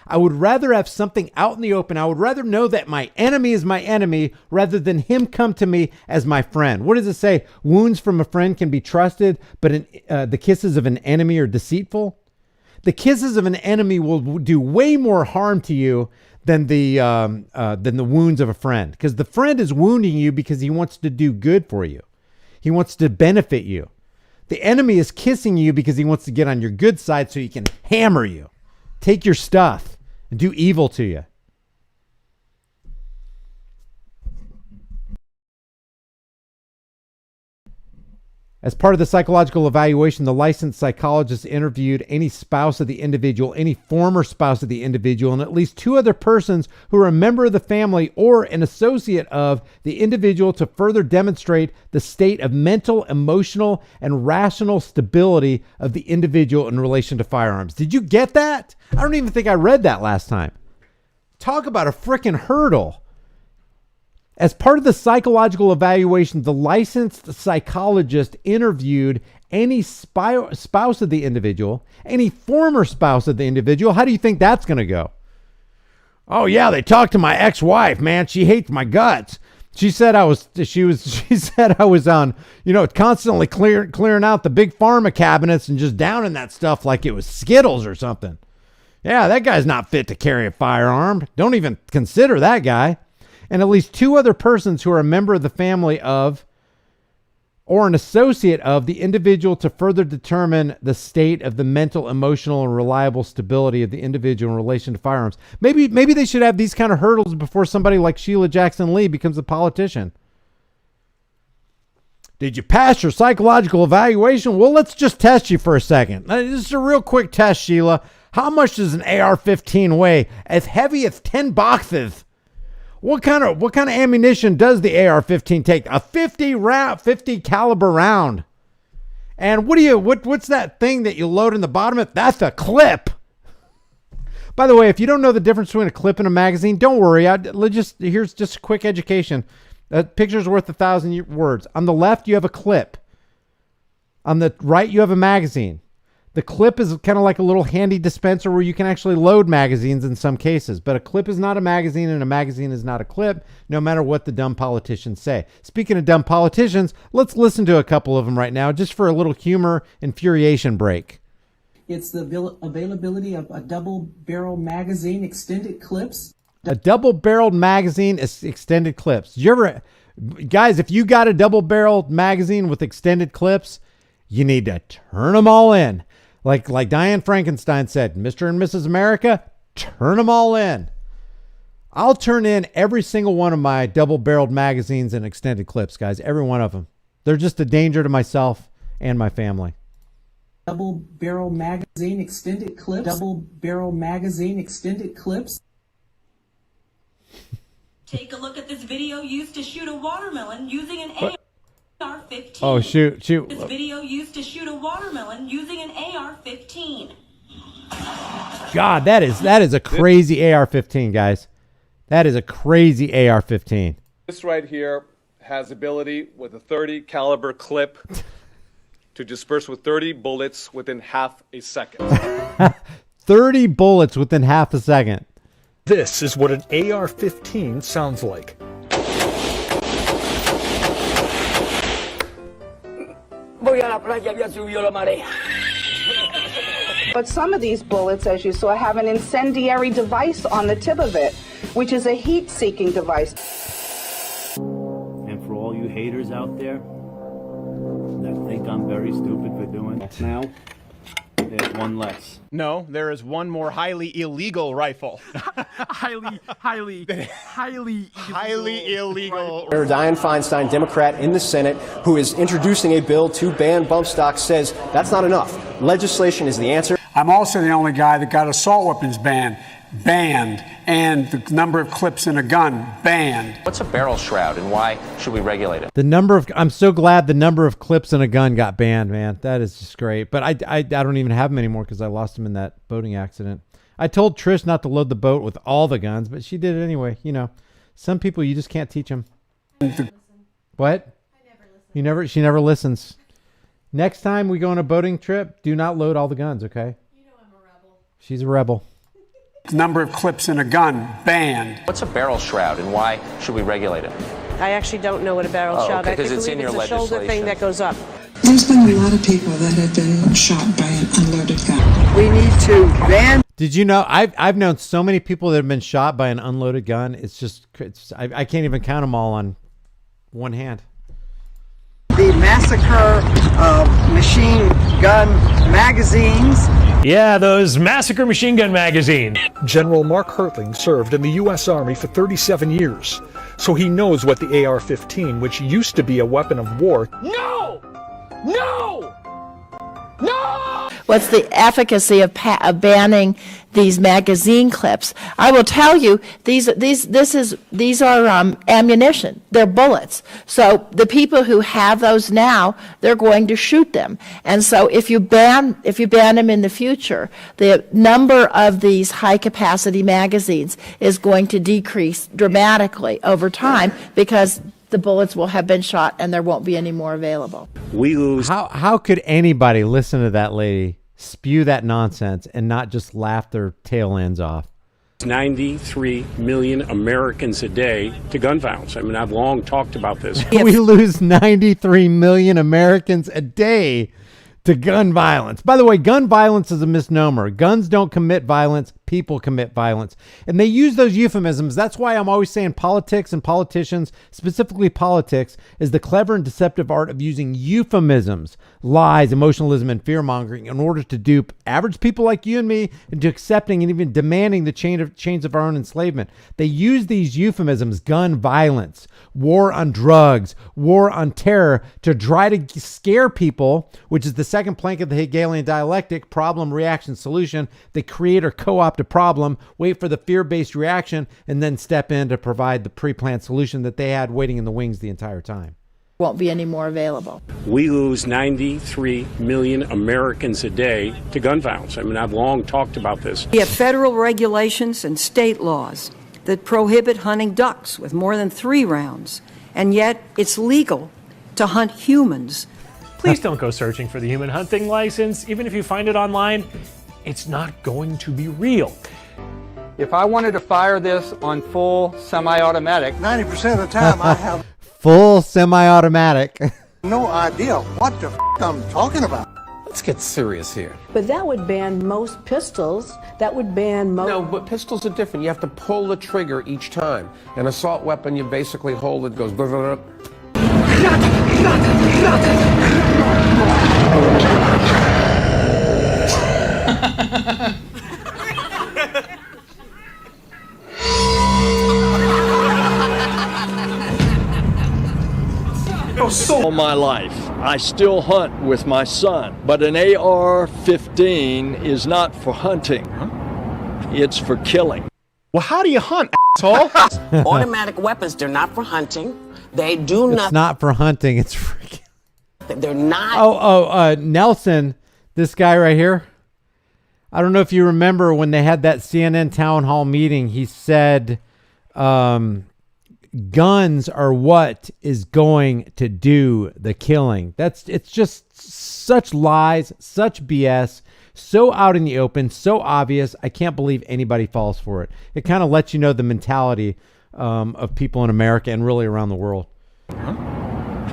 I would rather have something out in the open. I would rather know that my enemy is my enemy rather than him come to me as my friend. What does it say? Wounds from a friend can be trusted, but the kisses of an enemy are deceitful. The kisses of an enemy will do way more harm to you than the wounds of a friend, because the friend is wounding you because he wants to do good for you. He wants to benefit you. The enemy is kissing you because he wants to get on your good side so he can hammer you, take your stuff, and do evil to you. As part of the psychological evaluation, the licensed psychologist interviewed any spouse of the individual, any former spouse of the individual, and at least 2 other persons who are a member of the family or an associate of the individual to further demonstrate the state of mental, emotional, and rational stability of the individual in relation to firearms. Did you get that? I don't even think I read that last time. Talk about a frickin' hurdle. As part of the psychological evaluation, the licensed psychologist interviewed any spouse of the individual, any former spouse of the individual. How do you think that's going to go? Oh yeah, they talked to my ex-wife, man. She hates my guts. She said I was on, constantly clearing out the big pharma cabinets and just downing that stuff like it was Skittles or something. Yeah, that guy's not fit to carry a firearm. Don't even consider that guy. And at least 2 other persons who are a member of the family of or an associate of the individual to further determine the state of the mental, emotional, and reliable stability of the individual in relation to firearms. Maybe they should have these kind of hurdles before somebody like Sheila Jackson Lee becomes a politician. Did you pass your psychological evaluation? Well, let's just test you for a second. This is a real quick test, Sheila. How much does an AR-15 weigh? As heavy as 10 boxes. What kind of ammunition does the AR-15 take? A 50 caliber round. And what's that thing that you load in the bottom of it? That's a clip. By the way, if you don't know the difference between a clip and a magazine, don't worry. Here's just a quick education. A picture's worth 1,000 words. On the left, you have a clip. On the right, you have a magazine. The clip is kind of like a little handy dispenser where you can actually load magazines in some cases, but a clip is not a magazine and a magazine is not a clip, no matter what the dumb politicians say. Speaking of dumb politicians, let's listen to a couple of them right now, just for a little humor infuriation break. It's the availability of a double-barrel magazine, extended clips. A double-barreled magazine is extended clips. Guys, if you got a double-barreled magazine with extended clips, you need to turn them all in. Like Diane Frankenstein said, Mr. and Mrs. America, turn them all in. I'll turn in every single one of my double-barreled magazines and extended clips, guys. Every one of them. They're just a danger to myself and my family. Double-barrel magazine, extended clips. Double-barrel magazine, extended clips. Take a look at this video used to shoot a watermelon using an AR-15. Oh, shoot. This video used to shoot a watermelon using an AR-15. God, that is a crazy AR-15, guys. That is a crazy AR-15. This right here has ability with a 30 caliber clip to disperse with 30 bullets within half a second. 30 bullets within half a second. This is what an AR-15 sounds like. But some of these bullets, as you saw, have an incendiary device on the tip of it, which is a heat-seeking device. And for all you haters out there that think I'm very stupid for doing it now, there's one less. No, there is one more highly illegal rifle. highly illegal. Senator Dianne Feinstein, Democrat in the Senate, who is introducing a bill to ban bump stocks, says that's not enough. Legislation is the answer. I'm also the only guy that got assault weapons banned, and the number of clips in a gun banned. What's a barrel shroud and why should we regulate it? I'm so glad the number of clips in a gun got banned, man. That is just great. But I don't even have them anymore because I lost them in that boating accident. I told Trish not to load the boat with all the guns, but she did it anyway. You know, some people you just can't teach them. What? She never listens. Next time we go on a boating trip, do not load all the guns, okay? You know I'm a rebel. She's a rebel. Number of clips in a gun banned. What's a barrel shroud and why should we regulate it? I actually don't know what a barrel shroud is. Because it's in your it's a shoulder thing that goes up. There's been a lot of people that have been shot by an unloaded gun. We need to ban. Did you know I've known so many people that have been shot by an unloaded gun? I can't even count them all on one hand. The massacre of machine gun magazines. Yeah, those massacre machine gun magazines. General Mark Hertling served in the U.S. Army for 37 years, so he knows what the AR-15, which used to be a weapon of war. No! What's the efficacy of banning these magazine clips? I will tell you, these are ammunition. They're bullets. So the people who have those now, they're going to shoot them. And so if you ban them in the future, the number of these high capacity magazines is going to decrease dramatically over time because the bullets will have been shot and there won't be any more available. We lose. How could anybody listen to that lady spew that nonsense and not just laugh their tail ends off? 93 million Americans a day to gun violence. I mean, I've long talked about this. We lose 93 million Americans a day to gun violence. By the way, gun violence is a misnomer. Guns don't commit violence. People commit violence. And they use those euphemisms. That's why I'm always saying politics and politicians, specifically politics, is the clever and deceptive art of using euphemisms, lies, emotionalism, and fear-mongering in order to dupe average people like you and me into accepting and even demanding the chains of our own enslavement. They use these euphemisms, gun violence, war on drugs, war on terror, to try to scare people, which is the second plank of the Hegelian dialectic, problem, reaction, solution. They create or co-opt a problem, wait for the fear-based reaction, and then step in to provide the pre-planned solution that they had waiting in the wings the entire time. Won't be any more available. We lose 93 million Americans a day to gun violence. I mean, I've long talked about this. We have federal regulations and state laws that prohibit hunting ducks with more than 3 rounds, and yet it's legal to hunt humans Please don't go searching for the human hunting license. Even if you find it online, it's not going to be real. If I wanted to fire this on full semi-automatic, 90% of the time I have Full semi-automatic. no idea what the I'm talking about. Let's get serious here. But that would ban most pistols. That would ban most... No, but pistols are different. You have to pull the trigger each time. An assault weapon, you basically hold it, goes... Blah, blah, blah. All my life, I still hunt with my son, but an AR-15 is not for hunting. It's for killing. Well, how do you hunt, asshole? Automatic weapons, they're not for hunting. They do It's not for hunting. It's for... They're not. Nelson, this guy right here. I don't know if you remember when they had that CNN town hall meeting, he said, guns are what is going to do the killing. It's just such lies, such BS, so out in the open, so obvious. I can't believe anybody falls for it. It kind of lets you know the mentality of people in America and really around the world.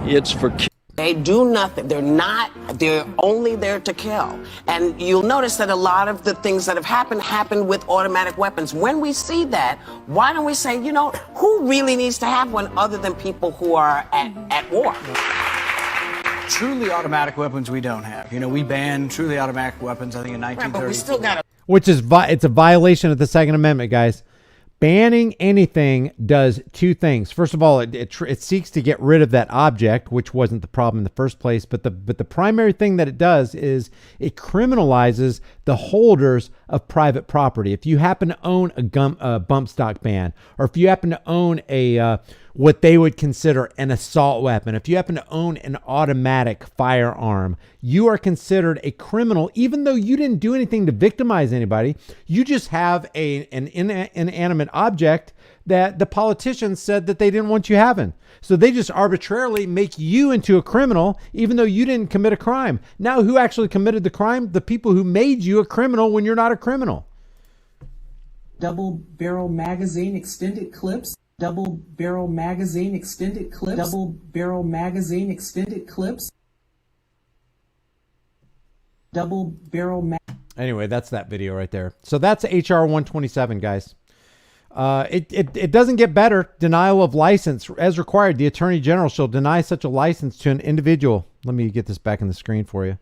It's for They do nothing. They're only there to kill. And you'll notice that a lot of the things that have happened with automatic weapons. When we see that, why don't we say, who really needs to have one other than people who are at war? Truly automatic weapons we don't have. We banned truly automatic weapons, I think, in 1930. But we still got Which is, it's a violation of the Second Amendment, guys. Banning anything does two things. First of all, it seeks to get rid of that object, which wasn't the problem in the first place. But the primary thing that it does is it criminalizes the holders of private property. If you happen to own a bump stock ban, or if you happen to own a what they would consider an assault weapon, if you happen to own an automatic firearm, you are considered a criminal, even though you didn't do anything to victimize anybody. You just have an inanimate object that the politicians said that they didn't want you having. So they just arbitrarily make you into a criminal, even though you didn't commit a crime. Now, who actually committed the crime? The people who made you a criminal when you're not a criminal. Double barrel magazine extended clips. Double barrel magazine extended clips. Double barrel magazine extended clips. Double barrel Anyway, that's that video right there. So that's HR 127, guys. It doesn't get better. Denial of license. As required, the Attorney General shall deny such a license to an individual. Let me get this back in the screen for you.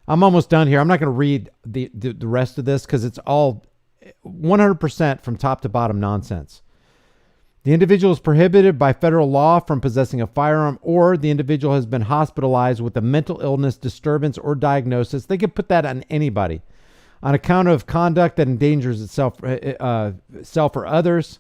I'm almost done here. I'm not going to read the rest of this because it's all 100% from top to bottom nonsense. The individual is prohibited by federal law from possessing a firearm, or the individual has been hospitalized with a mental illness, disturbance, or diagnosis. They could put that on anybody. On account of conduct that endangers itself or others.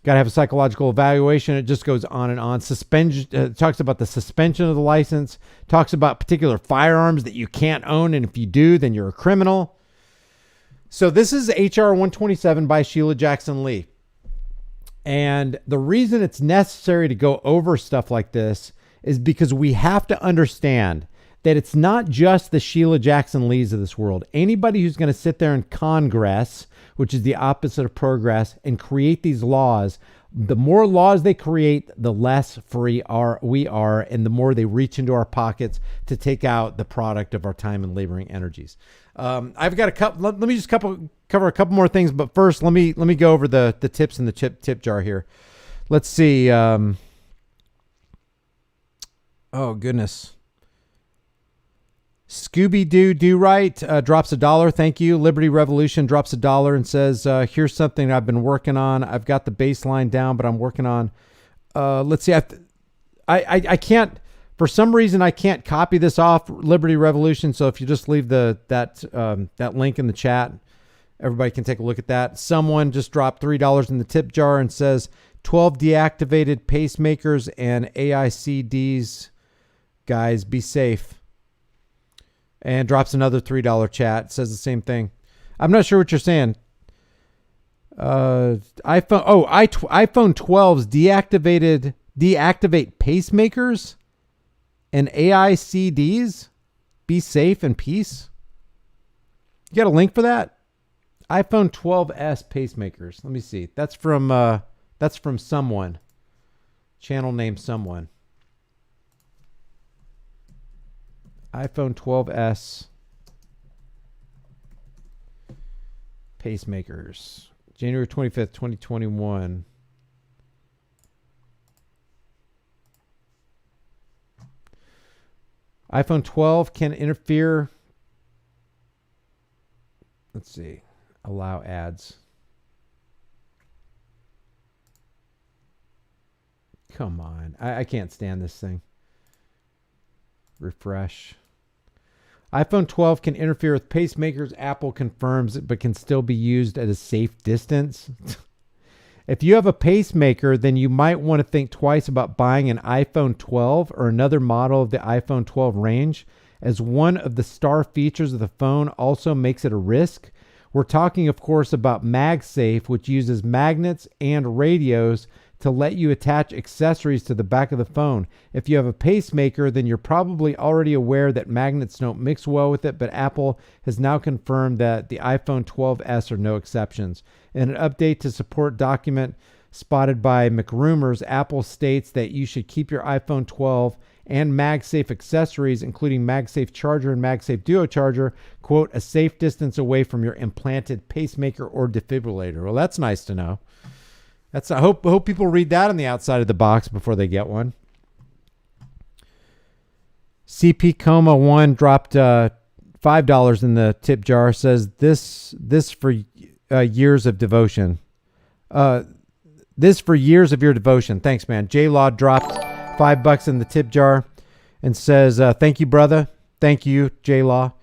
Got to have a psychological evaluation. It just goes on and on. Suspension talks about the suspension of the license. Talks about particular firearms that you can't own, and if you do, then you're a criminal. So this is HR 127 by Sheila Jackson Lee. And the reason it's necessary to go over stuff like this is because we have to understand that it's not just the Sheila Jackson Lees of this world. Anybody who's going to sit there in Congress, which is the opposite of progress, and create these laws, the more laws they create, the less free we are, and the more they reach into our pockets to take out the product of our time and laboring energies. I've got a couple. Let me just cover a couple more things, but first, let me go over the tips in the tip jar here. Let's see. Oh goodness. Scooby-Doo Do Right drops $1. Thank you. Liberty Revolution drops $1 and says, here's something I've been working on. I've got the baseline down, but I'm working on. Let's see. I can't. For some reason, I can't copy this off Liberty Revolution. So if you just leave that link in the chat, everybody can take a look at that. Someone just dropped $3 in the tip jar and says 12 deactivated pacemakers and AICDs. Guys, be safe. And drops another $3 chat. Says the same thing. I'm not sure what you're saying. iPhone 12s deactivate pacemakers. and AI CDs. Be safe and peace. You got a link for that? iPhone 12s pacemakers. Let me see. That's from someone. Channel name someone. iPhone 12s pacemakers. January 25th, 2021. iPhone 12 can interfere. Let's see. Allow ads. Come on. I can't stand this thing. Refresh. iPhone 12 can interfere with pacemakers. Apple confirms it, but can still be used at a safe distance. If you have a pacemaker, then you might want to think twice about buying an iPhone 12 or another model of the iPhone 12 range, as one of the star features of the phone also makes it a risk. We're talking, of course, about MagSafe, which uses magnets and radios to let you attach accessories to the back of the phone. If you have a pacemaker, then you're probably already aware that magnets don't mix well with it, but Apple has now confirmed that the iPhone 12s are no exceptions. In an update to support document spotted by McRumors, Apple states that you should keep your iPhone 12 and MagSafe accessories, including MagSafe charger and MagSafe Duo charger, quote, a safe distance away from your implanted pacemaker or defibrillator. Well, that's nice to know. I hope people read that on the outside of the box before they get one. CP Coma 1 dropped $5 in the tip jar. Says this for years of devotion. This for years of your devotion. Thanks, man. J Law dropped $5 in the tip jar and says, thank you, brother. Thank you, J Law.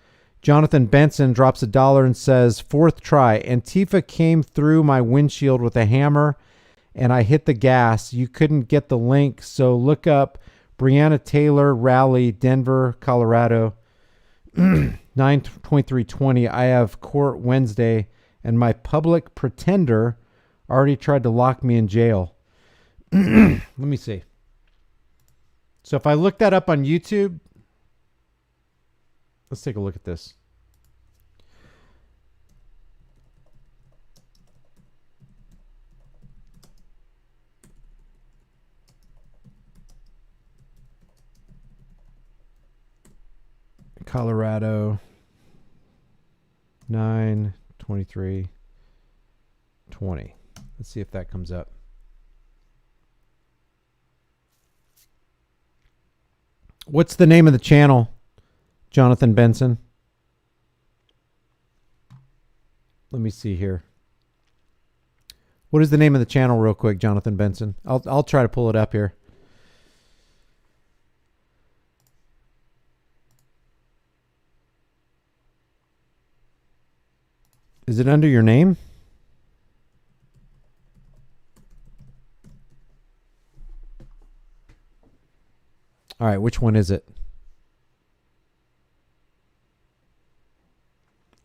Jonathan Benson drops $1 and says, 4th try. Antifa came through my windshield with a hammer and I hit the gas. You couldn't get the link, so look up Breonna Taylor rally, Denver, Colorado, 9/23/20. I have court Wednesday, and my public pretender already tried to lock me in jail. Let me see. So if I look that up on YouTube, let's take a look at this. Colorado, 9/23/20. Let's see if that comes up. What's the name of the channel, Jonathan Benson? Let me see here. What is the name of the channel real quick, Jonathan Benson? I'll try to pull it up here. Is it under your name? All right, which one is it?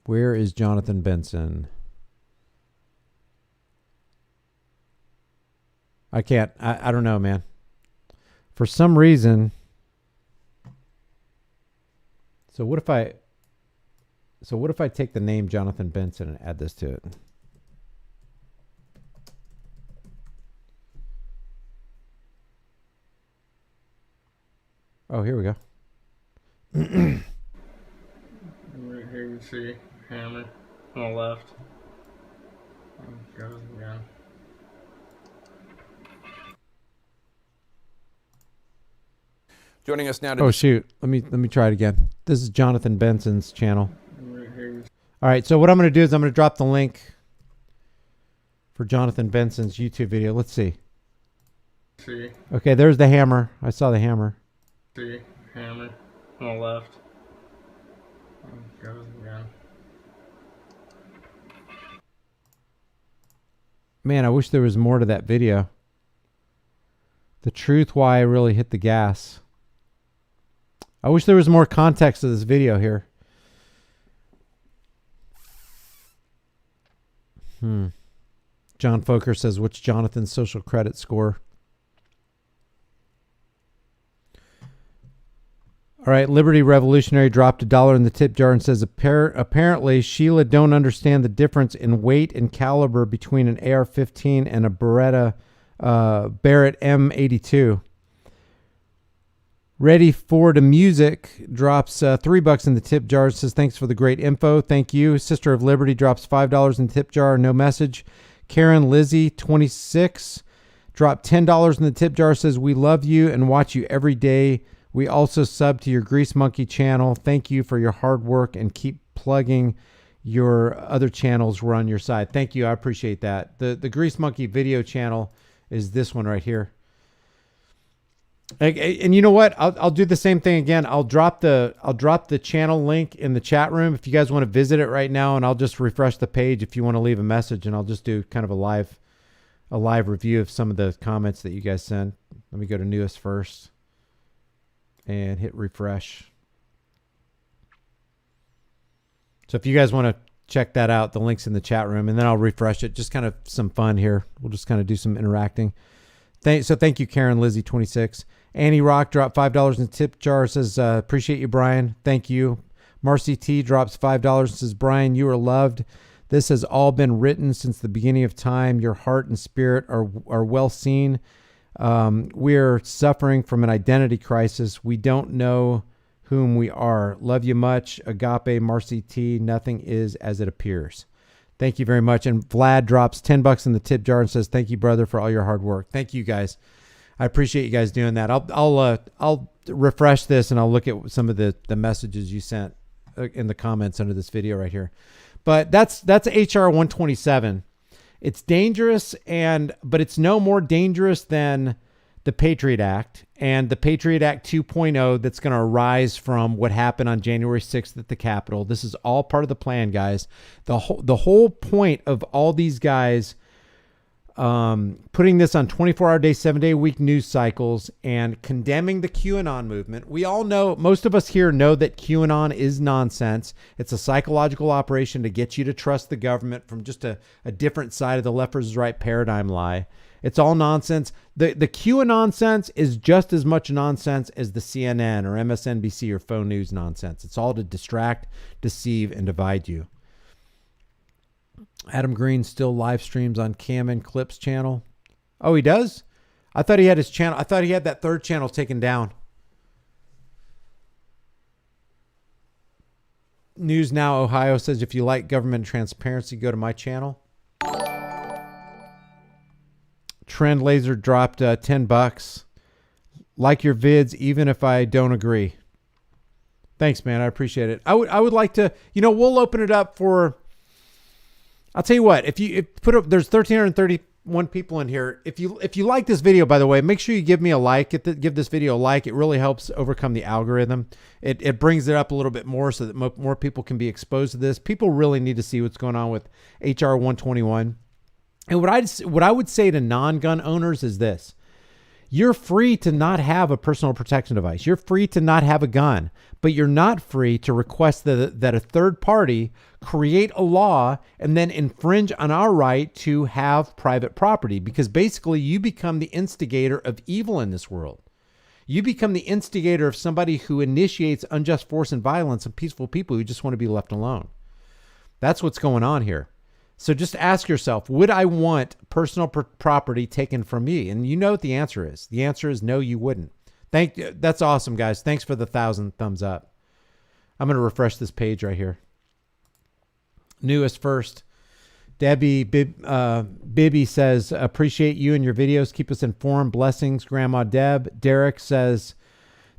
Where is Jonathan Benson? I can't. I don't know, man. For some reason. So what if I take the name Jonathan Benson and add this to it? Oh, here we go. Right here you see hammer on the left. Goes again. Joining us now to... Oh shoot. Let me try it again. This is Jonathan Benson's channel. All right, so what I'm going to do is I'm going to drop the link for Jonathan Benson's YouTube video. Let's see. Okay, there's the hammer. I saw the hammer. See, hammer on the left. Goes again. Man, I wish there was more to that video. The truth why I really hit the gas. I wish there was more context to this video here. John Foker says, what's Jonathan's social credit score? All right, Liberty Revolutionary dropped $1 in the tip jar and says, apparently Sheila don't understand the difference in weight and caliber between an AR-15 and a Barrett M82. Ready for the Music drops $3 in the tip jar. Says, thanks for the great info. Thank you. Sister of Liberty drops $5 in the tip jar. No message. Karen Lizzie, 26, dropped $10 in the tip jar. Says, we love you and watch you every day. We also sub to your Grease Monkey channel. Thank you for your hard work and keep plugging your other channels. We're on your side. Thank you. I appreciate that. The Grease Monkey video channel is this one right here. And you know what? I'll do the same thing again. I'll drop the channel link in the chat room if you guys want to visit it right now, and I'll just refresh the page if you want to leave a message, and I'll just do kind of a live review of some of the comments that you guys send. Let me go to newest first and hit refresh. So if you guys want to check that out, the link's in the chat room, and then I'll refresh it. Just kind of some fun here. We'll just kind of do some interacting. So thank you, Karen Lizzie, 26. Annie Rock dropped $5 in the tip jar. Says, appreciate you, Brian. Thank you. Marcy T drops $5 and says, Brian, you are loved. This has all been written since the beginning of time. Your heart and spirit are well seen. We're suffering from an identity crisis. We don't know whom we are. Love you much. Agape, Marcy T. Nothing is as it appears. Thank you very much. And Vlad drops $10 in the tip jar and says, thank you, brother, for all your hard work. Thank you, guys. I appreciate you guys doing that. I'll refresh this and I'll look at some of the messages you sent in the comments under this video right here. But that's HR 127. It's dangerous, but it's no more dangerous than the Patriot Act and the Patriot Act 2.0 that's going to arise from what happened on January 6th at the Capitol. This is all part of the plan, guys. The whole point of all these guys putting this on 24-hour day, 7-day week news cycles and condemning the QAnon movement. We all know, most of us here know that QAnon is nonsense. It's a psychological operation to get you to trust the government from just a different side of the left versus right paradigm lie. It's all nonsense. The QAnon sense is just as much nonsense as the CNN or MSNBC or faux news nonsense. It's all to distract, deceive, and divide you. Adam Green still live streams on Cam and Clips channel. Oh, he does? I thought he had his channel. I thought he had that third channel taken down. News Now Ohio says, if you like government transparency, go to my channel. Trend Laser dropped $10. Like your vids, even if I don't agree. Thanks, man. I appreciate it. I would like to, we'll open it up for, I'll tell you what, there's 1,331 people in here. If you like this video, by the way, make sure you give me a like. Give this video a like. It really helps overcome the algorithm. It brings it up a little bit more so that more people can be exposed to this. People really need to see what's going on with HR 121. And what I would say to non-gun owners is this. You're free to not have a personal protection device. You're free to not have a gun, but you're not free to request that a third party create a law and then infringe on our right to have private property, because basically you become the instigator of evil in this world. You become the instigator of somebody who initiates unjust force and violence on peaceful people who just want to be left alone. That's what's going on here. So just ask yourself, would I want personal property taken from me? And you know what the answer is. The answer is no, you wouldn't. That's awesome, guys. Thanks for the 1,000 thumbs up. I'm going to refresh this page right here. Newest first. Debbie Bibby says, appreciate you and your videos. Keep us informed. Blessings, Grandma Deb. Derek says,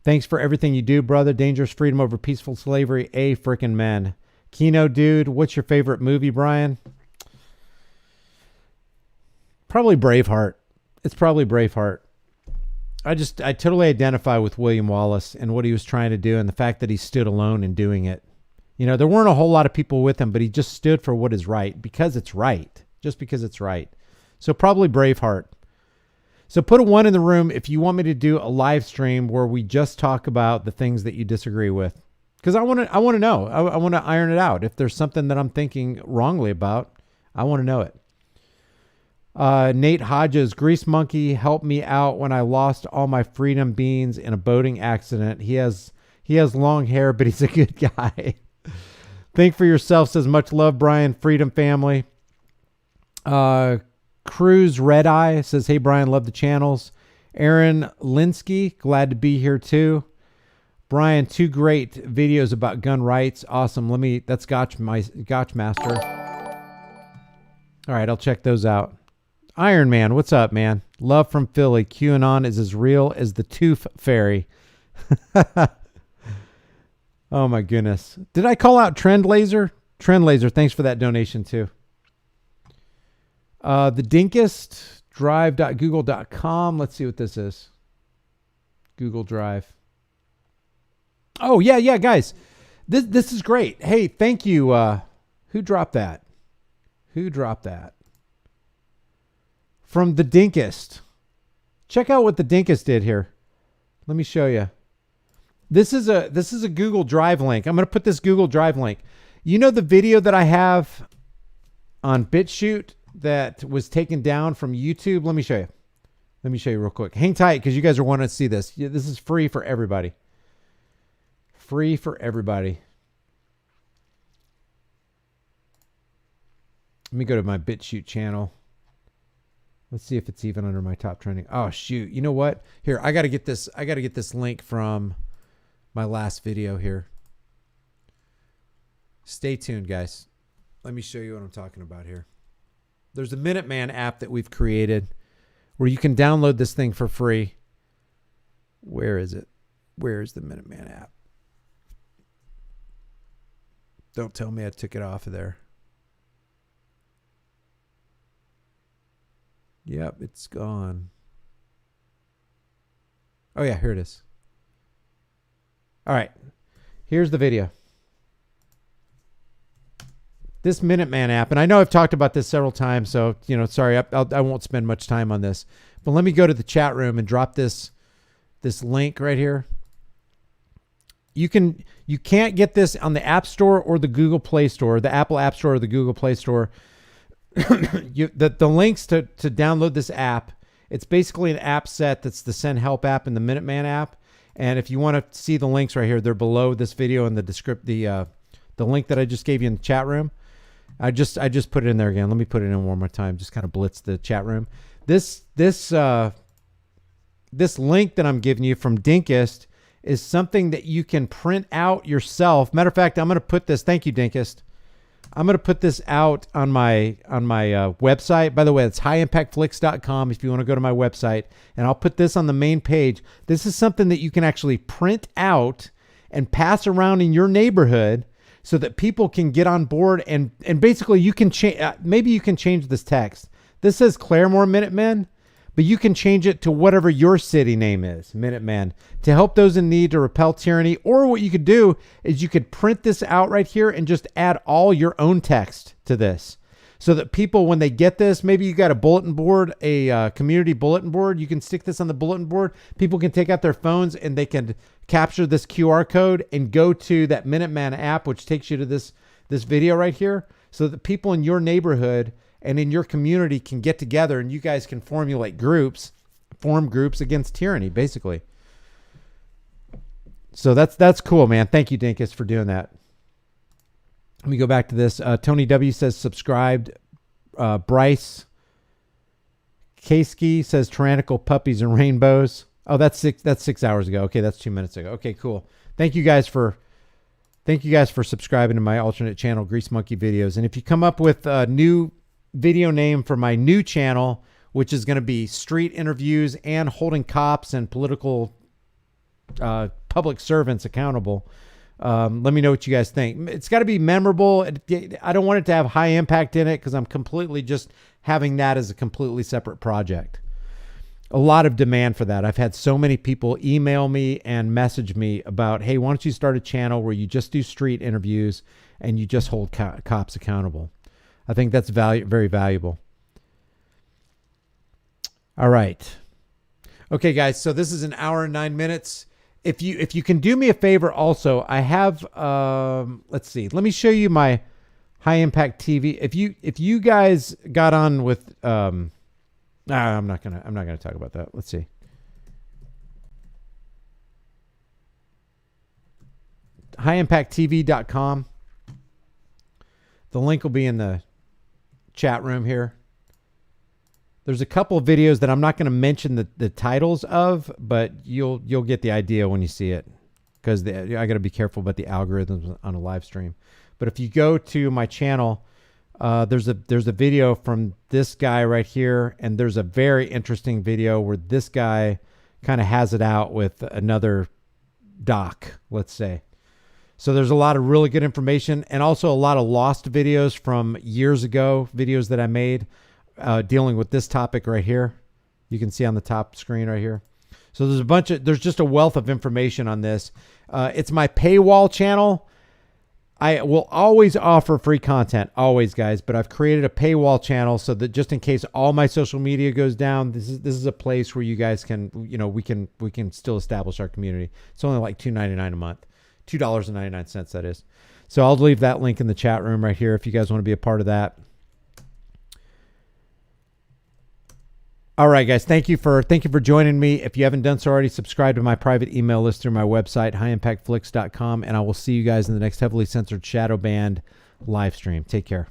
thanks for everything you do, brother. Dangerous freedom over peaceful slavery. A frickin' men. Kino dude, what's your favorite movie, Brian? Probably Braveheart. It's probably Braveheart. I totally identify with William Wallace and what he was trying to do and the fact that he stood alone in doing it. There weren't a whole lot of people with him, but he just stood for what is right because it's right. Just because it's right. So probably Braveheart. So put a 1 in the room if you want me to do a live stream where we just talk about the things that you disagree with. Because I want to know. I want to iron it out. If there's something that I'm thinking wrongly about, I want to know it. Nate Hodges, Grease Monkey helped me out when I lost all my freedom beans in a boating accident. He has He has long hair, but he's a good guy. Think for yourself says, much love, Brian. Freedom family. Cruz Red Eye says, hey, Brian, love the channels. Aaron Linsky, glad to be here too. Brian, 2 great videos about gun rights. Awesome. That's Gotch Master. All right, I'll check those out. Iron Man, what's up, man? Love from Philly. QAnon is as real as the Tooth Fairy. Oh my goodness. Did I call out Trend Laser? Trend Laser, thanks for that donation too. The Dinkist, drive.google.com. Let's see what this is. Google Drive. Oh, yeah, guys. This is great. Hey, thank you. Who dropped that? Who dropped that? From the Dinkist. Check out what the Dinkist did here. Let me show you. This is a Google Drive link. I'm going to put this Google Drive link. You know the video that I have on BitChute that was taken down from YouTube? Let me show you. Let me show you real quick. Hang tight because you guys are wanting to see this. This is free for everybody. Free for everybody. Let me go to my BitChute channel. Let's see if it's even under my top trending. Oh shoot. You know what? Here, I got to get this link from my last video here. Stay tuned, guys. Let me show you what I'm talking about here. There's a Minuteman app that we've created where you can download this thing for free. Where is it? Where is the Minuteman app? Don't tell me I took it off of there. Yep, it's gone. Oh yeah, here it is. All right, here's the video. This Minuteman app, and I know I've talked about this several times, so, sorry, I won't spend much time on this. But let me go to the chat room and drop this link right here. You can't get this on the App Store or the Google Play Store, the Apple App Store or the Google Play Store. The links to download this app, it's basically an app set that's the Send Help app and the Minuteman app. And if you want to see the links right here, they're below this video in the link that I just gave you in the chat room. I just put it in there again. Let me put it in one more time. Just kind of blitz the chat room. This link that I'm giving you from Dinkist is something that you can print out yourself. Matter of fact, I'm going to put this. Thank you, Dinkist. I'm going to put this out on my website. By the way, it's highimpactflix.com if you want to go to my website. And I'll put this on the main page. This is something that you can actually print out and pass around in your neighborhood so that people can get on board. And basically, you can change. Maybe you can change this text. This says Claremore Minutemen, but you can change it to whatever your city name is, Minuteman, to help those in need to repel tyranny. Or what you could do is you could print this out right here and just add all your own text to this so that people, when they get this, maybe you got a bulletin board, a community bulletin board, you can stick this on the bulletin board. People can take out their phones and they can capture this QR code and go to that Minuteman app, which takes you to this video right here, so that people in your neighborhood and in your community can get together and you guys can form groups against tyranny, basically. So that's cool, man. Thank you, Dinkist, for doing that. Let me go back to this. Tony W says subscribed. Bryce Kasky says tyrannical puppies and rainbows. Oh, that's 6 hours ago. Okay, that's 2 minutes ago. Okay, cool. Thank you guys for subscribing to my alternate channel, Grease Monkey Videos. And if you come up with a new video name for my new channel, which is going to be street interviews and holding cops and political public servants accountable, let me know what you guys think. It's got to be memorable. I don't want it to have high impact in it because I'm completely just having that as a completely separate project. A lot of demand for that. I've had so many people email me and message me about, hey, why don't you start a channel where you just do street interviews and you just hold cops accountable. I think that's very valuable. All right. Okay, guys. So this is an hour and 9 minutes. If you can do me a favor also, I have, let's see. Let me show you my high impact TV. If you guys got on with, I'm not gonna talk about that. Let's see. highimpacttv.com. The link will be in the chat room here. There's a couple of videos that I'm not going to mention the titles of, but you'll get the idea when you see it, because I got to be careful about the algorithms on a live stream. But if you go to my channel, there's a video from this guy right here, and there's a very interesting video where this guy kind of has it out with another doc, let's say. So there's a lot of really good information, and also a lot of lost videos from years ago, videos that I made dealing with this topic right here. You can see on the top screen right here. So there's just a wealth of information on this. It's my paywall channel. I will always offer free content, always, guys, but I've created a paywall channel so that just in case all my social media goes down, this is a place where you guys can, we can still establish our community. It's only like $2.99 a month. $2.99, that is. So I'll leave that link in the chat room right here if you guys want to be a part of that. All right, guys, thank you for joining me. If you haven't done so already, subscribe to my private email list through my website, highimpactflix.com, and I will see you guys in the next heavily censored shadow banned live stream. Take care.